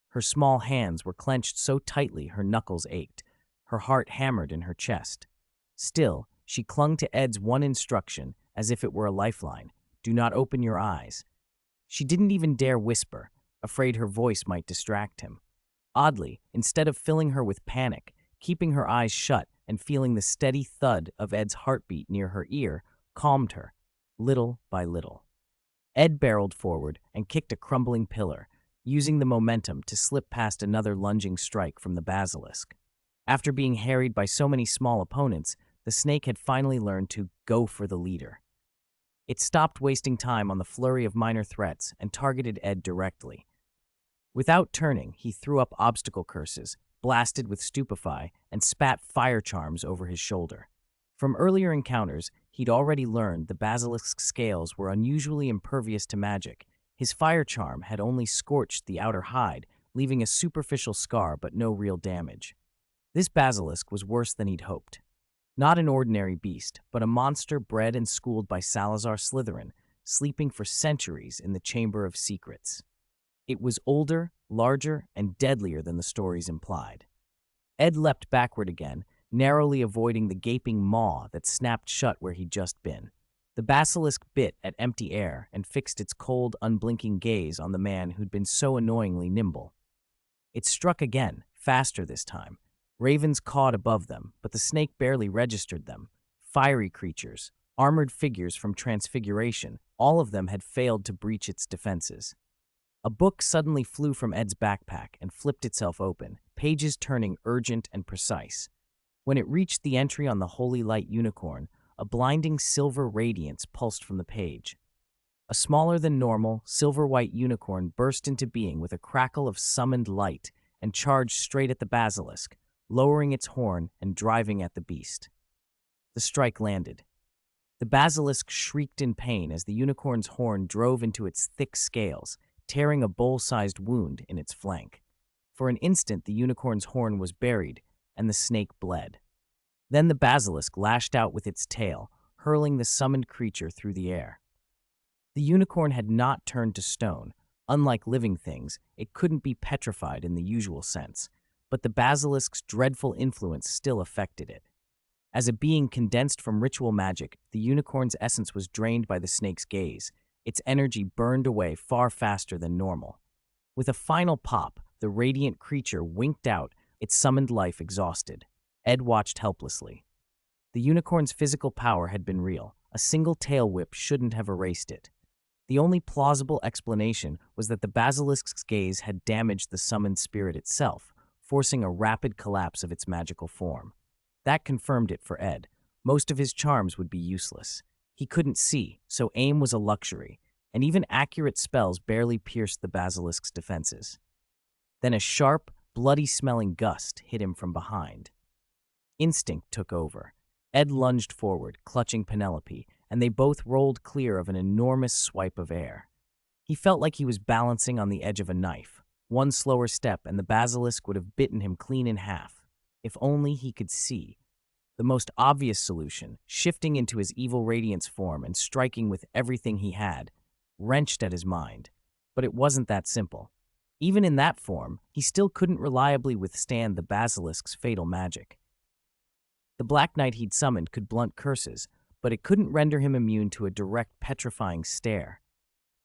Her small hands were clenched so tightly her knuckles ached, her heart hammered in her chest. Still, she clung to Ed's one instruction as if it were a lifeline: do not open your eyes. She didn't even dare whisper, afraid her voice might distract him. Oddly, instead of filling her with panic, keeping her eyes shut and feeling the steady thud of Ed's heartbeat near her ear calmed her, little by little. Ed barreled forward and kicked a crumbling pillar, using the momentum to slip past another lunging strike from the basilisk. After being harried by so many small opponents, the snake had finally learned to go for the leader. It stopped wasting time on the flurry of minor threats and targeted Ed directly. Without turning, he threw up obstacle curses, blasted with stupefy, and spat fire charms over his shoulder. From earlier encounters, he'd already learned the basilisk's scales were unusually impervious to magic. His fire charm had only scorched the outer hide, leaving a superficial scar but no real damage. This basilisk was worse than he'd hoped. Not an ordinary beast, but a monster bred and schooled by Salazar Slytherin, sleeping for centuries in the Chamber of Secrets. It was older, larger, and deadlier than the stories implied. Ed leapt backward again, narrowly avoiding the gaping maw that snapped shut where he'd just been. The basilisk bit at empty air and fixed its cold, unblinking gaze on the man who'd been so annoyingly nimble. It struck again, faster this time. Ravens cawed above them, but the snake barely registered them. Fiery creatures, armored figures from Transfiguration, all of them had failed to breach its defenses. A book suddenly flew from Ed's backpack and flipped itself open, pages turning urgent and precise. When it reached the entry on the Holy Light Unicorn, a blinding silver radiance pulsed from the page. A smaller than normal, silver-white unicorn burst into being with a crackle of summoned light and charged straight at the basilisk, lowering its horn and driving at the beast. The strike landed. The basilisk shrieked in pain as the unicorn's horn drove into its thick scales, tearing a bowl-sized wound in its flank. For an instant, the unicorn's horn was buried, and the snake bled. Then the basilisk lashed out with its tail, hurling the summoned creature through the air. The unicorn had not turned to stone. Unlike living things, it couldn't be petrified in the usual sense, but the basilisk's dreadful influence still affected it. As a being condensed from ritual magic, the unicorn's essence was drained by the snake's gaze. Its energy burned away far faster than normal. With a final pop, the radiant creature winked out, its summoned life exhausted. Ed watched helplessly. The unicorn's physical power had been real. A single tail whip shouldn't have erased it. The only plausible explanation was that the basilisk's gaze had damaged the summoned spirit itself, forcing a rapid collapse of its magical form. That confirmed it for Ed. Most of his charms would be useless. He couldn't see, so aim was a luxury, and even accurate spells barely pierced the basilisk's defenses. Then a sharp, bloody-smelling gust hit him from behind. Instinct took over. Ed lunged forward, clutching Penelope, and they both rolled clear of an enormous swipe of air. He felt like he was balancing on the edge of a knife. One slower step and the basilisk would have bitten him clean in half. If only he could see. The most obvious solution, shifting into his evil radiance form and striking with everything he had, wrenched at his mind. But it wasn't that simple. Even in that form, he still couldn't reliably withstand the basilisk's fatal magic. The Black Knight he'd summoned could blunt curses, but it couldn't render him immune to a direct, petrifying stare.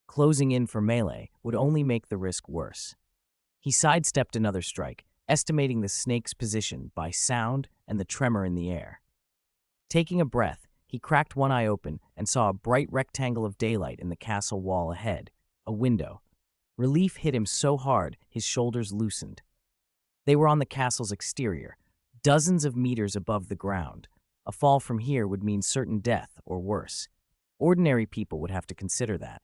Closing in for melee would only make the risk worse. He sidestepped another strike, estimating the snake's position by sound and the tremor in the air. Taking a breath, He cracked one eye open and saw a bright rectangle of daylight in the castle wall ahead, a window. Relief hit him so hard his shoulders loosened. They were on the castle's exterior, dozens of meters above the ground. A fall from here would mean certain death or worse. Ordinary people would have to consider that.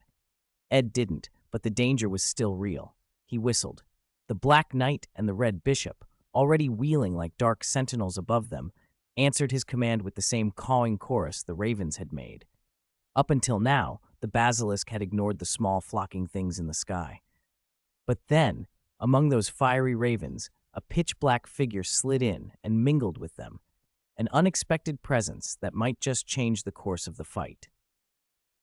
Ed didn't, but the danger was still real. He whistled. The Black Knight and the Red Bishop, already wheeling like dark sentinels above them, answered his command with the same cawing chorus the ravens had made. Up until now, the basilisk had ignored the small flocking things in the sky. But then, among those fiery ravens, a pitch-black figure slid in and mingled with them, an unexpected presence that might just change the course of the fight.